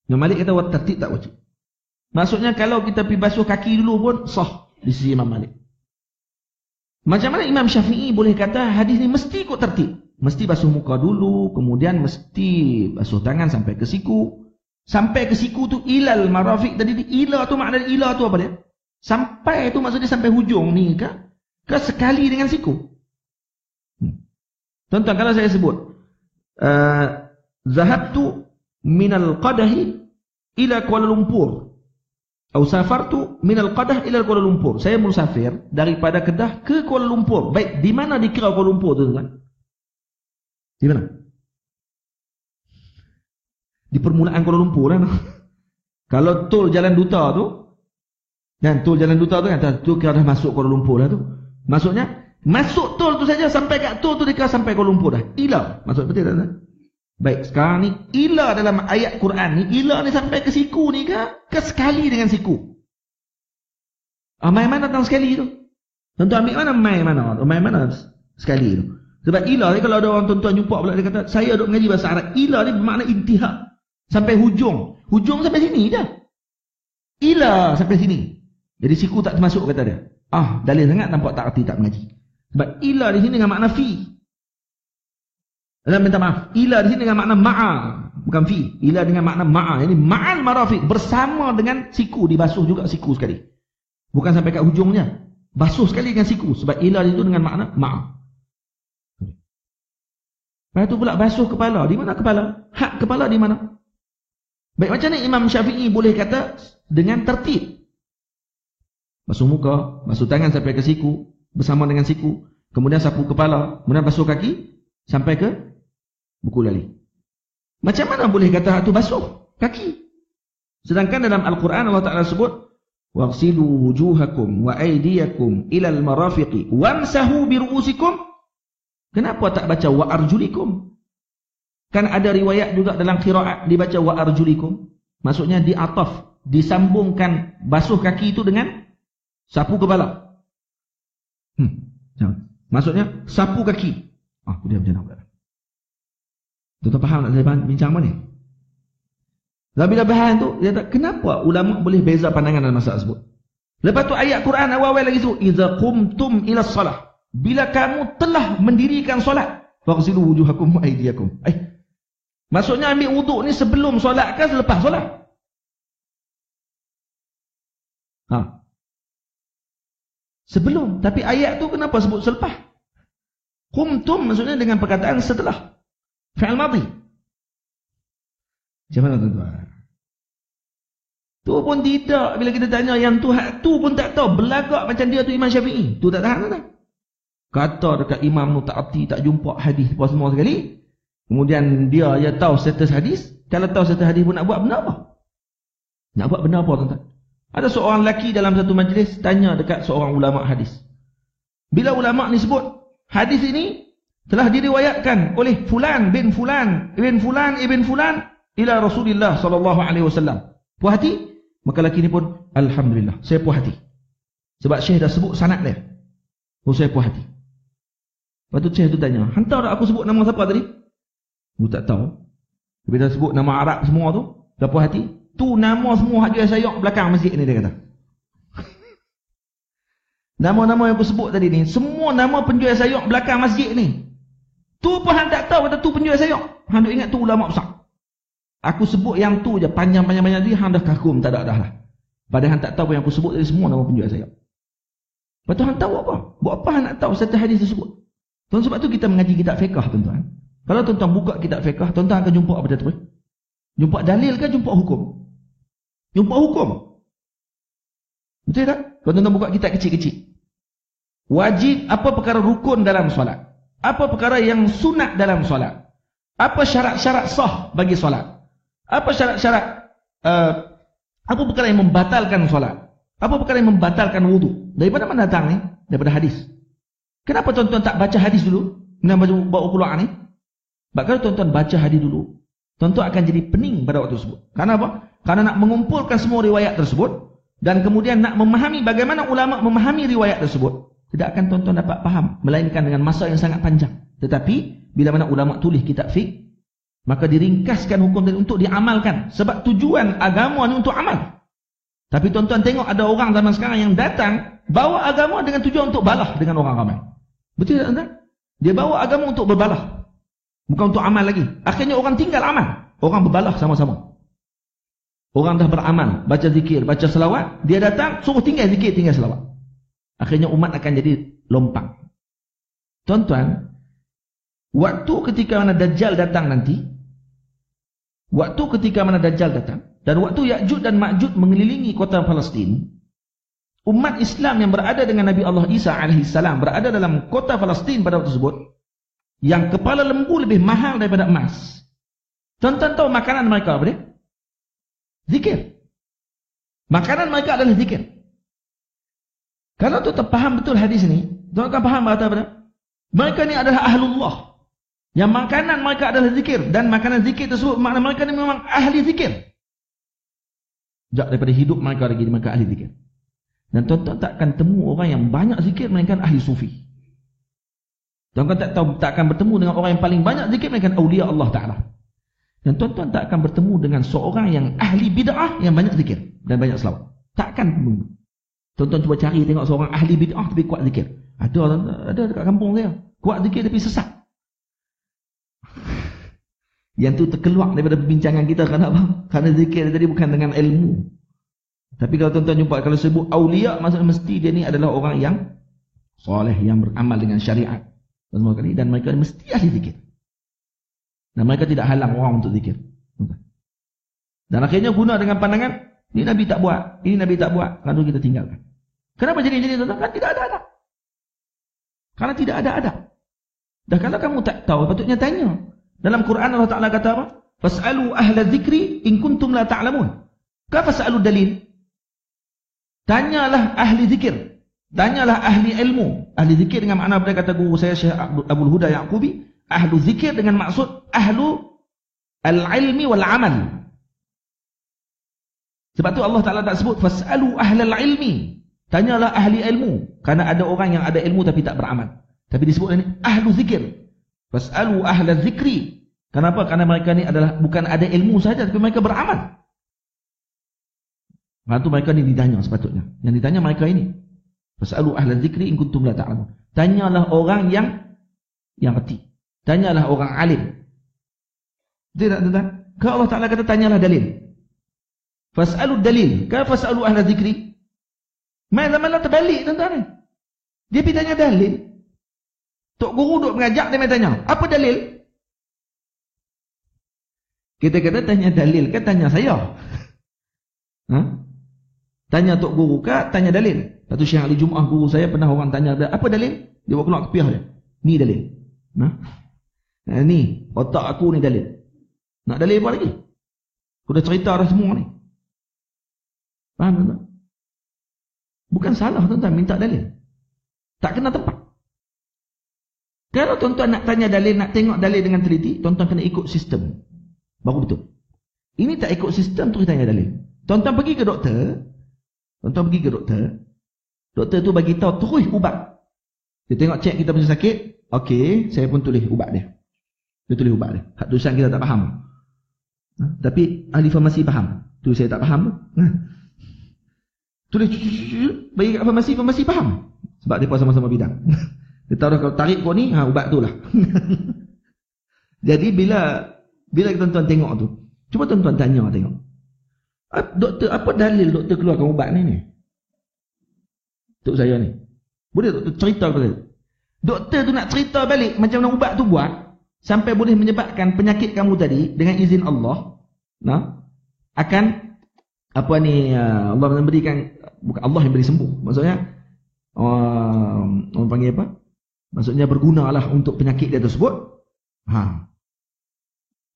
Imam Malik kata tartib tak wajib. Maksudnya kalau kita pergi basuh kaki dulu pun sah di sisi Imam Malik. Macam mana Imam Syafi'i boleh kata hadis ni mesti ikut tertib? Mesti basuh muka dulu, kemudian mesti basuh tangan sampai ke siku. Sampai ke siku tu ilal marafiq tadi, ila tu makna ila tu apa dia? Sampai tu maksudnya sampai hujung ni ke sekali dengan siku. Tuan-tuan, kalau saya sebut zahabtu minal qadahi ila Kuala Lumpur, atau safartu minal qadah ila Kuala Lumpur, saya musafir daripada Kedah ke Kuala Lumpur. Baik, di mana dikira Kuala Lumpur tu tuan? Di mana? Di permulaan Kuala Lumpur kan. Kalau tol Jalan Duta tu, dan tol Jalan Duta tu kan, tu kira dah masuk Kuala Lumpur lah tu. Maksudnya masuk tol tu saja, sampai kat tol tu dikira sampai Kuala Lumpur dah. Ila, maksud betul tak? Baik, sekarang ni ila dalam ayat Quran ni, ila ni sampai ke siku ni ke sekali dengan siku. Mai mana tentang sekali tu? Tuan-tuan ambil mana mai mana sekali tu? Sebab ila ni kalau ada orang tuan-tuan jumpa pula dia kata, saya duk mengaji bahasa Arab. Ila ni bermakna intihak. Sampai hujung. Hujung sampai sini dah. Ila sampai sini. Jadi siku tak termasuk kata dia. Dalil sangat nampak tak erti tak mengaji. Sebab ila di sini dengan makna fi. Minta maaf. Ila di sini dengan makna ma'a, bukan fi. Ila dengan makna ma'a. Ini ma'al marafiq, bersama dengan siku, dibasuh juga siku sekali. Bukan sampai kat hujungnya. Basuh sekali dengan siku. Sebab ila itu dengan makna ma'a. Lepas tu pula basuh kepala. Di mana kepala? Hak kepala di mana? Baik, macam ni Imam Syafi'i boleh kata dengan tertib. Basuh muka, basuh tangan sampai ke siku, bersama dengan siku. Kemudian sapu kepala, kemudian basuh kaki sampai ke buku lali. Macam mana boleh kata tu basuh kaki? Sedangkan dalam Al-Quran Allah Ta'ala sebut, "Waghsilu wujuhakum wa aydiyakum ilal marafiqi wamsahu bi ru'usikum." Kenapa tak baca wa arjulikum? Kan ada riwayat juga dalam qiraat dibaca wa arjulikum. Maksudnya diataf, disambungkan basuh kaki itu dengan sapu kepala. Maksudnya sapu kaki. Dia macam mana? Tuan-tuan faham tak saya bincang apa ni? Dan bila bahan tu, dia kata, kenapa ulama boleh beza pandangan dalam masalah tersebut? Lepas tu ayat Quran awal-awal lagi tu, idza qumtum ila shalah. Bila kamu telah mendirikan solat, faghsilu wujuhakum wa aydiyakum. Maksudnya ambil wuduk ni sebelum solat ke selepas solat? Sebelum. Tapi ayat tu kenapa sebut selepas? Qumtum maksudnya dengan perkataan setelah. Fi'il madhi. Macam mana tuan-tuan? Tu pun tidak. Bila kita tanya yang tu pun tak tahu. Belagak macam dia tu Imam Syafi'i. Tu tak tahan tak? Kata dekat Imam tu tak arti, tak jumpa hadis apa semua sekali. Kemudian dia tahu status hadis. Kalau tahu status hadis pun nak buat benda apa? Nak buat benda apa tuan-tuan? Ada seorang lelaki dalam satu majlis tanya dekat seorang ulama hadis. Bila ulama ni sebut, hadis ini telah diriwayatkan oleh fulan bin fulan ibn fulan ibn fulan ila Rasulullah sallallahu alaihi wasallam. Puas hati? Maka lelaki ni pun alhamdulillah, saya puas hati. Sebab Syekh dah sebut sanad dia. Oh, saya puas hati. Lepas tu Syekh tu tanya, hantar tak aku sebut nama siapa tadi? Aku tak tahu. Bila sebut nama Arab semua tu, dah puas hati. Tu nama semua hak dia sayok belakang masjid ni, dia kata. Nama-nama yang aku sebut tadi ni, semua nama penjual sayok belakang masjid ni. Tu pun hang tak tahu kata tu penjual sayok. Hang duk ingat tu ulama besar. Aku sebut yang tu je, panjang-panjang tadi, hang dah kagum, tak ada dah lah. Padahal hang tak tahu yang aku sebut tadi semua nama penjual sayok. Lepas tu hang tahu apa? Buat apa hang nak tahu satu hadis tersebut? Tuan, sebab tu kita mengaji kitab fiqh, tuan-tuan. Kalau tuan-tuan buka kitab fiqh, tuan-tuan akan jumpa apa dia tu? Jumpa dalil ke jumpa hukum? Jumpa hukum. Betul tak? Kalau tuan-tuan buka kitab kecil-kecil. Wajib, apa perkara rukun dalam solat? Apa perkara yang sunat dalam solat? Apa syarat-syarat sah bagi solat? Apa syarat-syarat, apa perkara yang membatalkan solat? Apa perkara yang membatalkan wudu? Daripada mana datang ni? Daripada hadis. Kenapa tuan-tuan tak baca hadis dulu? Kenapa bawa keluar ni? Sebab kalau tuan-tuan baca hadis dulu, tuan-tuan akan jadi pening pada waktu tersebut. Karena apa? Karena nak mengumpulkan semua riwayat tersebut dan kemudian nak memahami bagaimana ulama memahami riwayat tersebut. Tidak akan tuan-tuan dapat faham, melainkan dengan masa yang sangat panjang. Tetapi bila mana ulama tulis kitab fiqh, maka diringkaskan hukum tadi untuk diamalkan. Sebab tujuan agama ni untuk amal. Tapi tuan-tuan tengok ada orang zaman sekarang yang datang bawa agama dengan tujuan untuk balah dengan orang ramai. Betul tak tuan-tuan? Dia bawa agama untuk berbalah, bukan untuk amal lagi. Akhirnya orang tinggal amal, orang berbalah sama-sama. Orang dah beramal, baca zikir, baca selawat, dia datang suruh tinggal zikir, tinggal selawat. Akhirnya umat akan jadi lompang. Tuan-tuan, waktu ketika mana Dajjal datang nanti, waktu ketika mana Dajjal datang, dan waktu Ya'juj dan Ma'juj mengelilingi kota Palestin, umat Islam yang berada dengan Nabi Allah Isa alaihissalam berada dalam kota Palestin pada waktu tersebut, yang kepala lembu lebih mahal daripada emas. Tuan-tuan tahu makanan mereka apa dia? Zikir. Makanan mereka adalah zikir. Kalau tu terfaham betul hadis ni, tuan akan faham kata apa? Mereka ni adalah ahlullah. Yang makanan mereka adalah zikir. Dan makanan zikir tersebut, makna mereka ni memang ahli zikir. Sejak daripada hidup mereka lagi, mereka ahli zikir. Dan tuan-tuan tak akan temu orang yang banyak zikir, melainkan ahli sufi. Tuan-tuan tak akan bertemu dengan orang yang paling banyak zikir, melainkan awliya Allah Ta'ala. Dan tuan-tuan tak akan bertemu dengan seorang yang ahli bid'ah yang banyak zikir dan banyak selawat. Takkan bertemu. Tuan-tuan cuba cari tengok seorang ahli bid'ah tapi kuat zikir. Ada dekat kampung saya. Kuat zikir tapi sesat. Yang tu terkeluar daripada perbincangan kita. Kenapa? Kerana zikir tadi bukan dengan ilmu. Tapi kalau tuan-tuan jumpa, kalau sebut awliya, maksudnya mesti dia ni adalah orang yang soleh, yang beramal dengan syariat. Dan mereka mesti ahli zikir. Dan mereka tidak halang orang untuk zikir. Dan akhirnya guna dengan pandangan, ini Nabi tak buat, ini Nabi tak buat, lalu kita tinggalkan. Kenapa jadi tuan-tuan? Kan tidak ada adab. Karena tidak ada adab. Dan kalau kamu tak tahu, patutnya tanya. Dalam Quran Allah Ta'ala kata apa? Fas'alu ahla zikri in kuntum la ta'lamun. Ka fas'alu dalil. Tanyalah ahli zikir. Tanyalah ahli ilmu. Ahli zikir dengan makna apa kata guru saya Syekh Abdul Huda Yaqubi? Ahlu zikir dengan maksud ahlu al-ilmi wal-amal. Sebab tu Allah Ta'ala tak sebut fas'alu ahlal ilmi. Tanyalah ahli ilmu. Kerana ada orang yang ada ilmu tapi tak beramal. Tapi disebut ini ahlu zikir. Fas'alu ahlal zikri. Kenapa? Kerana mereka ni adalah bukan ada ilmu saja, tapi mereka beramal. Lepas tu mereka ni ditanya sepatutnya. Yang ditanya mereka ini. Fas'alu ahla dzikri in kuntum la ta'lamun. Tanyalah orang yang reti. Tanyalah orang alim. Betul tak tuan-tuan? Kalau Allah Ta'ala kata tanyalah dalil. Fas'alu dalil. Kalau fas'alu ahla dzikri. Main zaman lah terbalik tuan-tuan ni. Dia pergi tanya dalil. Tok guru duk mengajak dia main tanya. Apa dalil? Kita kata tanya dalil ke tanya saya? Ha? Tanya tok guru ke tanya dalil? Lepas tu Syekh Ali Jumaah guru saya pernah orang tanya apa dalil? Dia bawa keluar kepiah dia. Ni dalil. Ni otak aku ni dalil. Nak dalil apa lagi? Aku dah cerita dah semua ni. Faham tak? Bukan salah tuan-tuan minta dalil. Tak kena tempat. Kalau tuan-tuan nak tanya dalil, nak tengok dalil dengan teliti, tuan-tuan kena ikut sistem. Baru betul. Ini tak ikut sistem terus tanya dalil. Tuan-tuan pergi ke doktor. Doktor tu bagi tahu terus ubat. Dia tengok cek kita punya sakit. Okey, saya pun tulis ubat dia. Dia tulis ubat dia. Hak tulisan kita tak faham. Tapi ahli farmasi faham. Tu saya tak faham. Tulis bagi kat farmasi faham. Sebab dia sama-sama bidang. Dia tahu kalau tarik kau ni, ubat tu lah. Jadi bila tuan-tuan tengok tu, cuba tuan-tuan tanya tengok. Doktor, apa dalil doktor keluarkan ubat ni? Untuk saya ni. Boleh doktor cerita kepada saya? Doktor tu nak cerita balik macam mana ubat tu buat sampai boleh menyebabkan penyakit kamu tadi dengan izin Allah, akan Allah memberikan, bukan Allah yang beri sembuh. Maksudnya orang panggil apa? Maksudnya bergunalah untuk penyakit dia tersebut.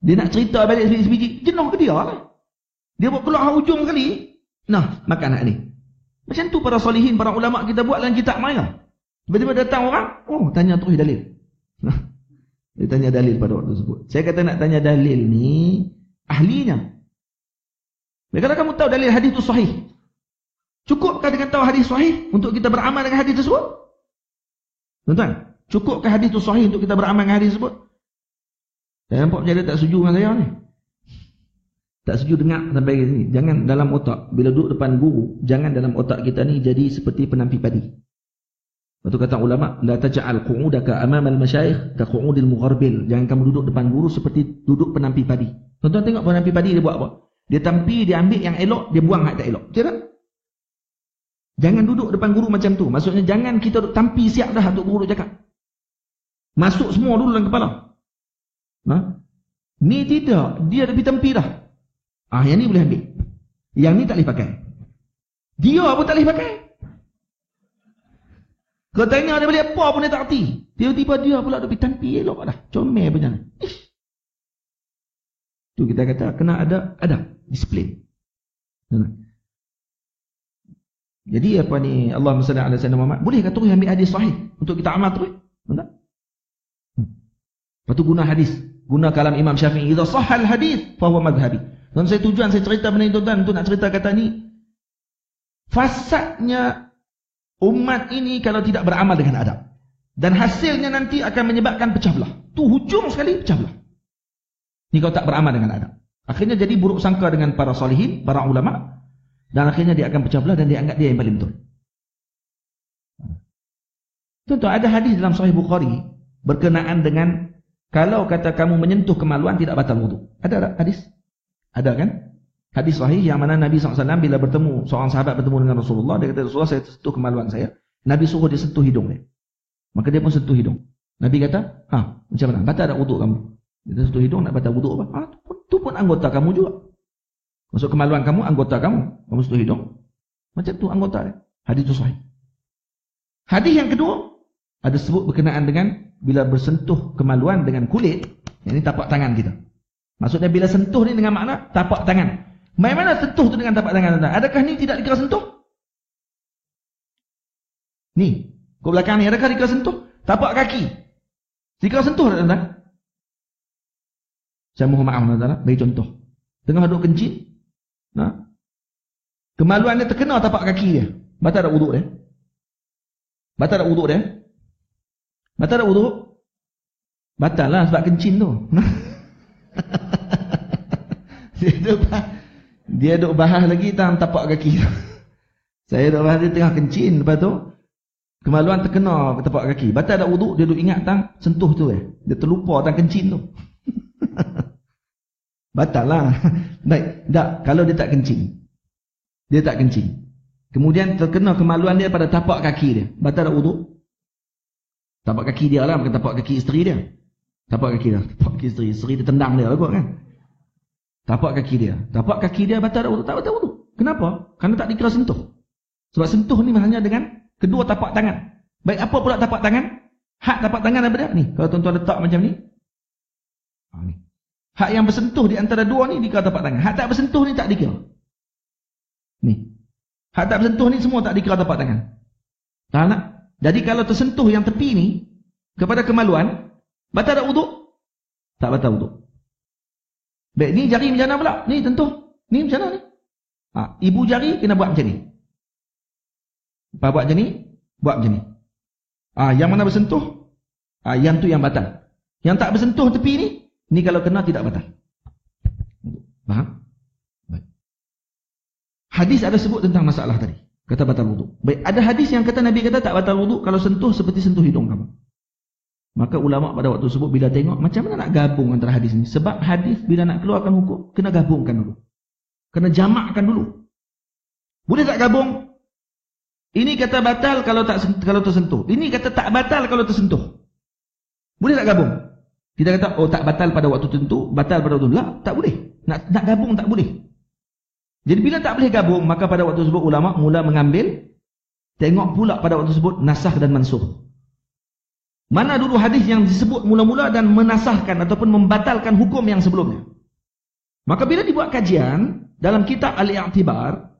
Dia nak cerita balik sebiji-sebiji, jenuh ke dia lah. Dia buat keluar hujung sekali. Makan hak ni. Macam tu para solihin, para ulama kita buat dalam kitab mereka. Tiba-tiba datang orang, tanya terus dalil. Dia tanya dalil pada waktu tersebut. Saya kata nak tanya dalil ni ahlinya. Kalau kamu tahu dalil hadis itu sahih, cukupkah dengan tahu hadis sahih untuk kita beramal dengan hadis tersebut? Tuan-tuan, cukupkah hadis itu sahih untuk kita beramal dengan hadis tersebut? Saya nampak macam dia tak setuju dengan saya ni. Tak setuju dengar sampai ke sini. Jangan dalam otak, bila duduk depan guru, jangan dalam otak kita ni jadi seperti penampi padi. Lepas tu kata ulama, la taj'al qu'udaka amama al-masyayikh ka qu'udil mugharbil. Jangan kamu duduk depan guru seperti duduk penampi padi. Tuan-tuan tengok penampi padi dia buat apa? Dia tampi, dia ambil yang elok, dia buang yang tak elok. Betul tak? Jangan duduk depan guru macam tu. Maksudnya jangan kita duduk tampi siap dah untuk guru cakap. Masuk semua dulu dalam kepala. Ni tidak, dia lebih tampi dah. Yang ni boleh ambil. Yang ni tak boleh pakai. Dia pun tak boleh pakai. Kau tanya dia boleh apa pun dia tak erti. Tiba-tiba dia pula lebih tampi elok dah. Comel macam ni. Tu kita kata kena ada disiplin. Jadi apa ni, Allahumma salli ala sayyidina Muhammad, boleh kata terus ambil hadis sahih untuk kita amal terus? Betul? Lepas tu guna hadis, guna kalam Imam Syafi'i, idza sahhal hadis fa huwa madhhabi. Dan saya tujuan saya cerita benda ni tuan-tuan untuk nak cerita kata ni fasadnya umat ini kalau tidak beramal dengan adab. Dan hasilnya nanti akan menyebabkan pecah belah. Tu hujung sekali pecah belah. Ni kalau tak beramal dengan adab. Akhirnya jadi buruk sangka dengan para salihin, para ulama. Dan akhirnya dia akan pecah belah dan dia anggap dia yang paling betul. Tuan-tuan, ada hadis dalam Sahih Bukhari berkenaan dengan kalau kata kamu menyentuh kemaluan tidak batal wudu. Ada hadis? Ada kan? Hadis sahih yang mana Nabi SAW bila bertemu, seorang sahabat bertemu dengan Rasulullah, dia kata, Rasulullah saya sentuh kemaluan saya. Nabi suruh dia sentuh hidung dia. Maka dia pun sentuh hidung. Nabi kata, macam mana? Batal tak wudu kamu? Dia sentuh hidung nak batal wudu apa? Itu pun anggota kamu juga. Maksud kemaluan kamu, anggota kamu. Kamu sentuh hidung. Macam tu anggota dia. Hadis itu sahih. Hadis yang kedua, ada sebut berkenaan dengan bila bersentuh kemaluan dengan kulit, yang ini tapak tangan kita. Maksudnya bila sentuh ni dengan makna tapak tangan. Bagaimana sentuh tu dengan tapak tangan? Adakah ni tidak dikira sentuh? Ni, ke belakang ni, adakah dikira sentuh? Tapak kaki. Dikira sentuh tak tuan-tuan? Saya mohon maaf tuan-tuan, bagi contoh. Tengah duduk kencing, kemaluan dia terkena tapak kaki dia. Batal tak wuduk dia? Batal tak wuduk dia? Batal tak wuduk? Batal lah sebab kencing tu. Dia duk bahas lagi tentang tapak kaki. Saya duk bahas dia tengah kencing, lepas tu kemaluan terkena ke tapak kaki. Batal tak wuduk, dia duk ingat tentang sentuh tu Dia terlupa tentang kencing tu. Batal lah. Baik, tak, kalau dia tak kencing. Dia tak kencing. Kemudian terkena kemaluan dia pada tapak kaki dia. Batal tak wuduk? Tapak kaki dia lah, bukan tapak kaki isteri dia. Tapak kaki dia. Tapak kaki isteri. Isteri dia tendang dia lah kot kan. Tapak kaki dia. Tapak kaki dia batal tak wuduk? Tak batal wuduk. Kenapa? Kerana tak dikira sentuh. Sebab sentuh ni hanya dengan kedua tapak tangan. Baik, apa pula tapak tangan? Hak tapak tangan apa dia? Ni, kalau tuan-tuan letak macam ni. Ni. Hak yang bersentuh di antara dua ni dikira tapak tangan. Hak tak bersentuh ni tak dikira. Ni. Hak tak bersentuh ni semua tak dikira tapak tangan. Tahu tak? Jadi kalau tersentuh yang tepi ni kepada kemaluan, batal tak wuduk? Tak batal wuduk. Baik, ni jari macam mana pula? Ni tentu. Ni macam mana ni? Ibu jari kena buat macam ni. Apa buat macam ni? Buat macam ni. Yang mana bersentuh? Yang tu yang batal. Yang tak bersentuh tepi ni kalau kena tidak batal. Faham? Baik. Hadis ada sebut tentang masalah tadi. Kata batal wuduk. Baik, ada hadis yang kata Nabi kata tak batal wuduk kalau sentuh seperti sentuh hidung kamu. Maka ulama pada waktu tersebut bila tengok macam mana nak gabung antara hadis ni. Sebab hadis bila nak keluarkan hukum kena gabungkan dulu. Kena jamakkan dulu. Boleh tak gabung? Ini kata batal kalau tersentuh. Ini kata tak batal kalau tersentuh. Boleh tak gabung? Kita kata tak batal pada waktu tertentu, batal pada waktu tertentu. Tak boleh. Nak gabung tak boleh. Jadi bila tak boleh gabung, maka pada waktu tersebut ulama mula mengambil, tengok pula pada waktu tersebut nasakh dan mansukh. Mana dulu hadis yang disebut mula-mula dan menasahkan ataupun membatalkan hukum yang sebelumnya. Maka bila dibuat kajian dalam kitab Al-I'tibar,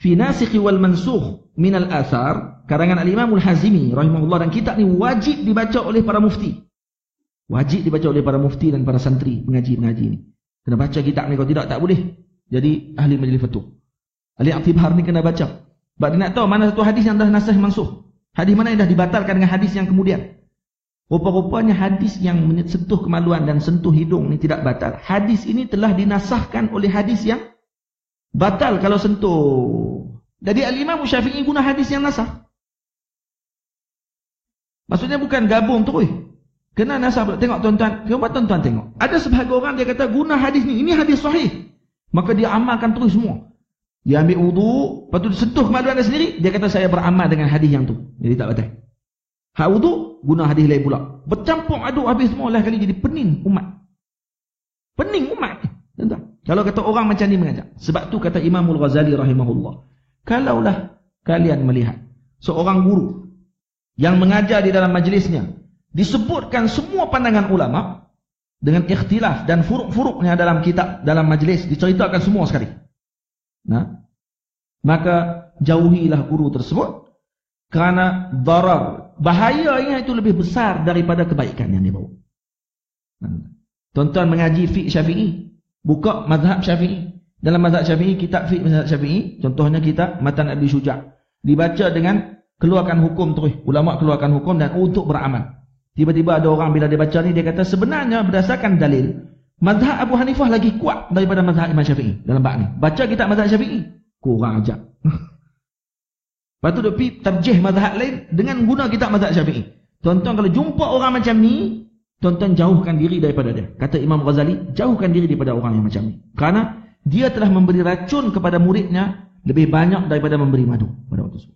fi nasikh wal mansukh min al-athar, karangan Al-Imam Al-Hazimi rahimahullah, dan kitab ni wajib dibaca oleh para mufti. Wajib dibaca oleh para mufti dan para santri pengaji-pengaji ni. Kena baca kitab ni, kalau tidak tak boleh jadi ahli majlis fatwa. Al-I'tibar ni kena baca. Sebab dia nak tahu mana satu hadis yang dah nasakh mansukh. Hadis mana yang dah dibatalkan dengan hadis yang kemudian. Rupa-rupanya hadis yang sentuh kemaluan dan sentuh hidung ni tidak batal. Hadis ini telah dinasahkan oleh hadis yang batal kalau sentuh. Jadi Al-Imam Syafi'i guna hadis yang nasah. Maksudnya bukan gabung terus. Kena nasah pula. Tengok tuan-tuan. Cuba tuan-tuan tengok. Ada sebahagian orang dia kata guna hadis ni. Ini hadis sahih. Maka dia amalkan terus semua. Dia ambil wuduk, lepas tu dia sentuh kemaluan dia sendiri, dia kata saya beramal dengan hadis yang tu. Jadi tak batal. Hak wuduk, guna hadis lain pula. Bercampur aduk habis semua lah kali, jadi pening umat. Pening umat. Tuan-tuan. Kalau kata orang macam ni mengajak. Sebab tu kata Imamul Ghazali rahimahullah. Kalaulah kalian melihat seorang guru yang mengajar di dalam majlisnya, disebutkan semua pandangan ulama dengan ikhtilaf dan furuk-furuknya dalam kitab, dalam majlis, diceritakan semua sekali. Maka jauhilah guru tersebut kerana darar, bahayanya itu lebih besar daripada kebaikan yang dia bawa. Tuan-tuan mengaji fiqh Syafi'i, buka mazhab Syafi'i. Dalam mazhab Syafi'i, kitab fiqh mazhab Syafi'i, contohnya kitab Matan Abi Syuja', dibaca dengan keluarkan hukum terus. Ulama keluarkan hukum dan untuk beramal. Tiba-tiba ada orang bila dia baca ni, dia kata sebenarnya berdasarkan dalil mazhab Abu Hanifah lagi kuat daripada mazhab Imam Syafi'i dalam bab ni. Baca kitab mazhab Syafi'i, kurang ajak. Lepas tu dia pergi tarjih mazhab lain dengan guna kitab mazhab Syafi'i. Tuan-tuan kalau jumpa orang macam ni, tuan-tuan jauhkan diri daripada dia. Kata Imam Ghazali, jauhkan diri daripada orang yang macam ni. Kerana dia telah memberi racun kepada muridnya lebih banyak daripada memberi madu pada waktu itu.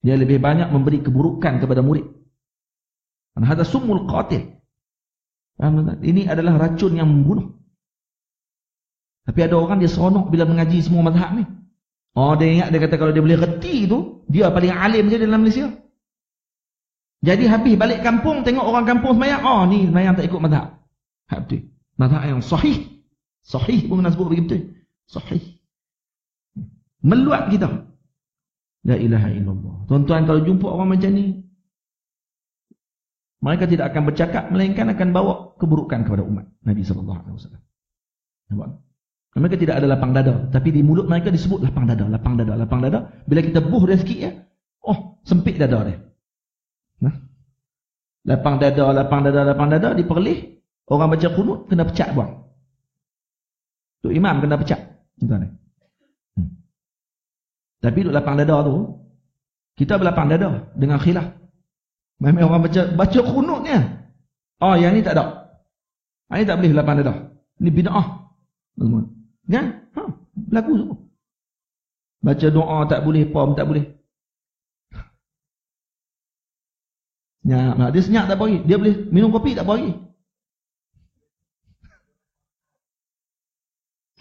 Dia lebih banyak memberi keburukan kepada murid. Dan hadza summul qatil. Ini adalah racun yang membunuh. Tapi ada orang dia seronok bila mengaji semua mazhab ni. Dia ingat, dia kata kalau dia boleh reti tu, dia paling alim je dalam Malaysia. Jadi habis balik kampung, tengok orang kampung semayang, ni semayang tak ikut mazhab. Betul. Mazhab yang sahih. Sahih pun kena sebut begitu. Sahih. Meluat kita. La ilaha illallah. Tuan-tuan kalau jumpa orang macam ni, mereka tidak akan bercakap, melainkan akan bawa keburukan kepada umat Nabi SAW. Nampak? Mereka tidak ada lapang dada, tapi di mulut mereka disebut lapang dada, lapang dada, lapang dada. Bila kita buh dia sikit ya, sempit dada dia. Lapang dada, lapang dada, lapang dada, diperlih. Orang baca kunut, kena pecah buang. Tok imam kena pecat. Tuan. Tapi duk lapang dada tu, kita berlapang dada dengan khilaf. Memang orang baca kunutnya. Oh, yang ni tak ada. Ini tak boleh lapang dada. Ini bid'ah. Kan? Berlaku semua. Baca doa tak boleh, pom tak boleh. Senyap. Dia senyap tak bagi. Dia boleh minum kopi tak bagi.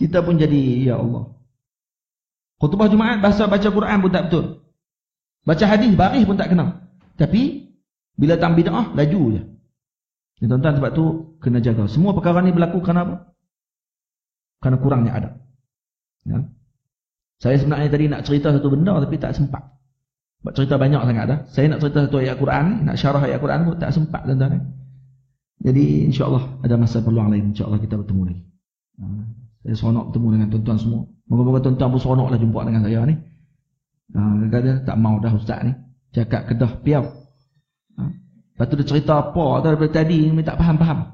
Kita pun jadi, ya Allah. Khutbah Jumaat, bahasa baca Quran pun tak betul. Baca hadis, baris pun tak kenal. Tapi, bila tam bid'ah, laju je. Ya, tuan-tuan, sebab tu, kena jaga. Semua perkara ni berlaku kerana apa? Kerana kurangnya adab. Ya. Saya sebenarnya tadi nak cerita satu benda, tapi tak sempat. Sebab cerita banyak sangat dah. Saya nak cerita satu ayat Quran, nak syarah ayat Quran pun tak sempat, tuan-tuan. Jadi, insyaAllah, ada masa peluang lain. InsyaAllah kita bertemu lagi. Saya seronok bertemu dengan tuan-tuan semua. Moga-moga tuan-tuan pun seronoklah jumpa dengan saya ni. Kata tak mau dah ustaz ni. Cakap Kedah piau. Lepas tu dia cerita apa atau daripada tadi ni tak faham-faham.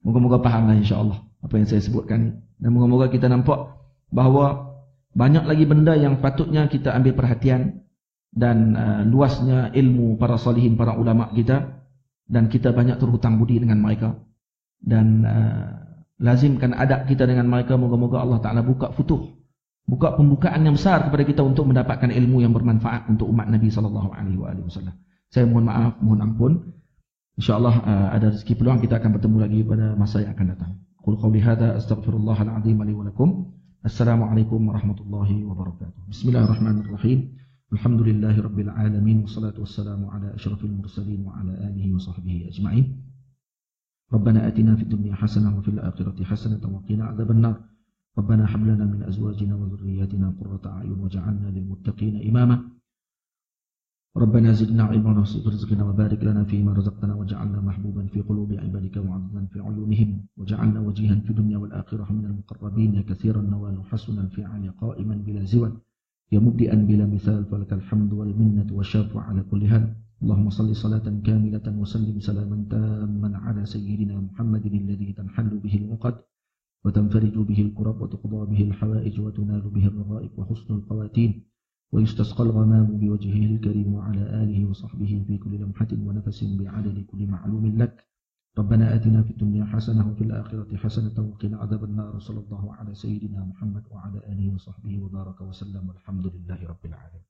Moga-moga fahamlah insya-Allah apa yang saya sebutkan ni. Dan moga-moga kita nampak bahawa banyak lagi benda yang patutnya kita ambil perhatian dan luasnya ilmu para salihin, para ulama kita, dan kita banyak terhutang budi dengan mereka. Dan lazimkan adab kita dengan mereka. Moga-moga Allah Ta'ala buka futuh, buka pembukaan yang besar kepada kita untuk mendapatkan ilmu yang bermanfaat untuk umat Nabi SAW. Saya mohon maaf, mohon ampun. InsyaAllah ada rezeki peluang kita akan bertemu lagi pada masa yang akan datang. Qul qawli hadha astaghfirullahal azim li wa lakum. Assalamualaikum warahmatullahi wabarakatuh. Bismillahirrahmanirrahim. Alhamdulillahi rabbil alamin. Wassalatu wassalamu ala asyrafil mursalin wa ala alihi wa sahbihi ajma'in. ربنا آتنا في الدنيا حسنة وفي الآخرة حسنة وقنا عذاب النار ربنا هب لنا من أزواجنا وذرياتنا قرة أعين واجعلنا للمتقين إماما ربنا زدنا علما وارزقنا وبارك لنا فيما رزقتنا واجعلنا محبوبا في قلوب عبادك وعظما في عيونهم واجعلنا وجيها في الدنيا والآخرة من المقربين يا كثير النوال حسن الفعل قائما بلا زوال يا مبدئا بلا مثال فلك الحمد والمنة والشرف على كل حال اللهم صل صلاة كاملة وسلم سلاما تاما على سيدنا محمد الذي تنحل به العقد وتنفرج به الكرب وتقضى به الحوائج وتنال به الرغائب وحسن الخواتيم ويستسقى الغمام بوجهه الكريم وعلى آله وصحبه في كل لمحة ونفس بعدد كل معلوم لك ربنا آتنا في الدنيا حسنة وفي الآخرة حسنة وقنا عذاب النار صلى الله على سيدنا محمد وعلى آله وصحبه وبارك وسلم والحمد لله رب العالمين.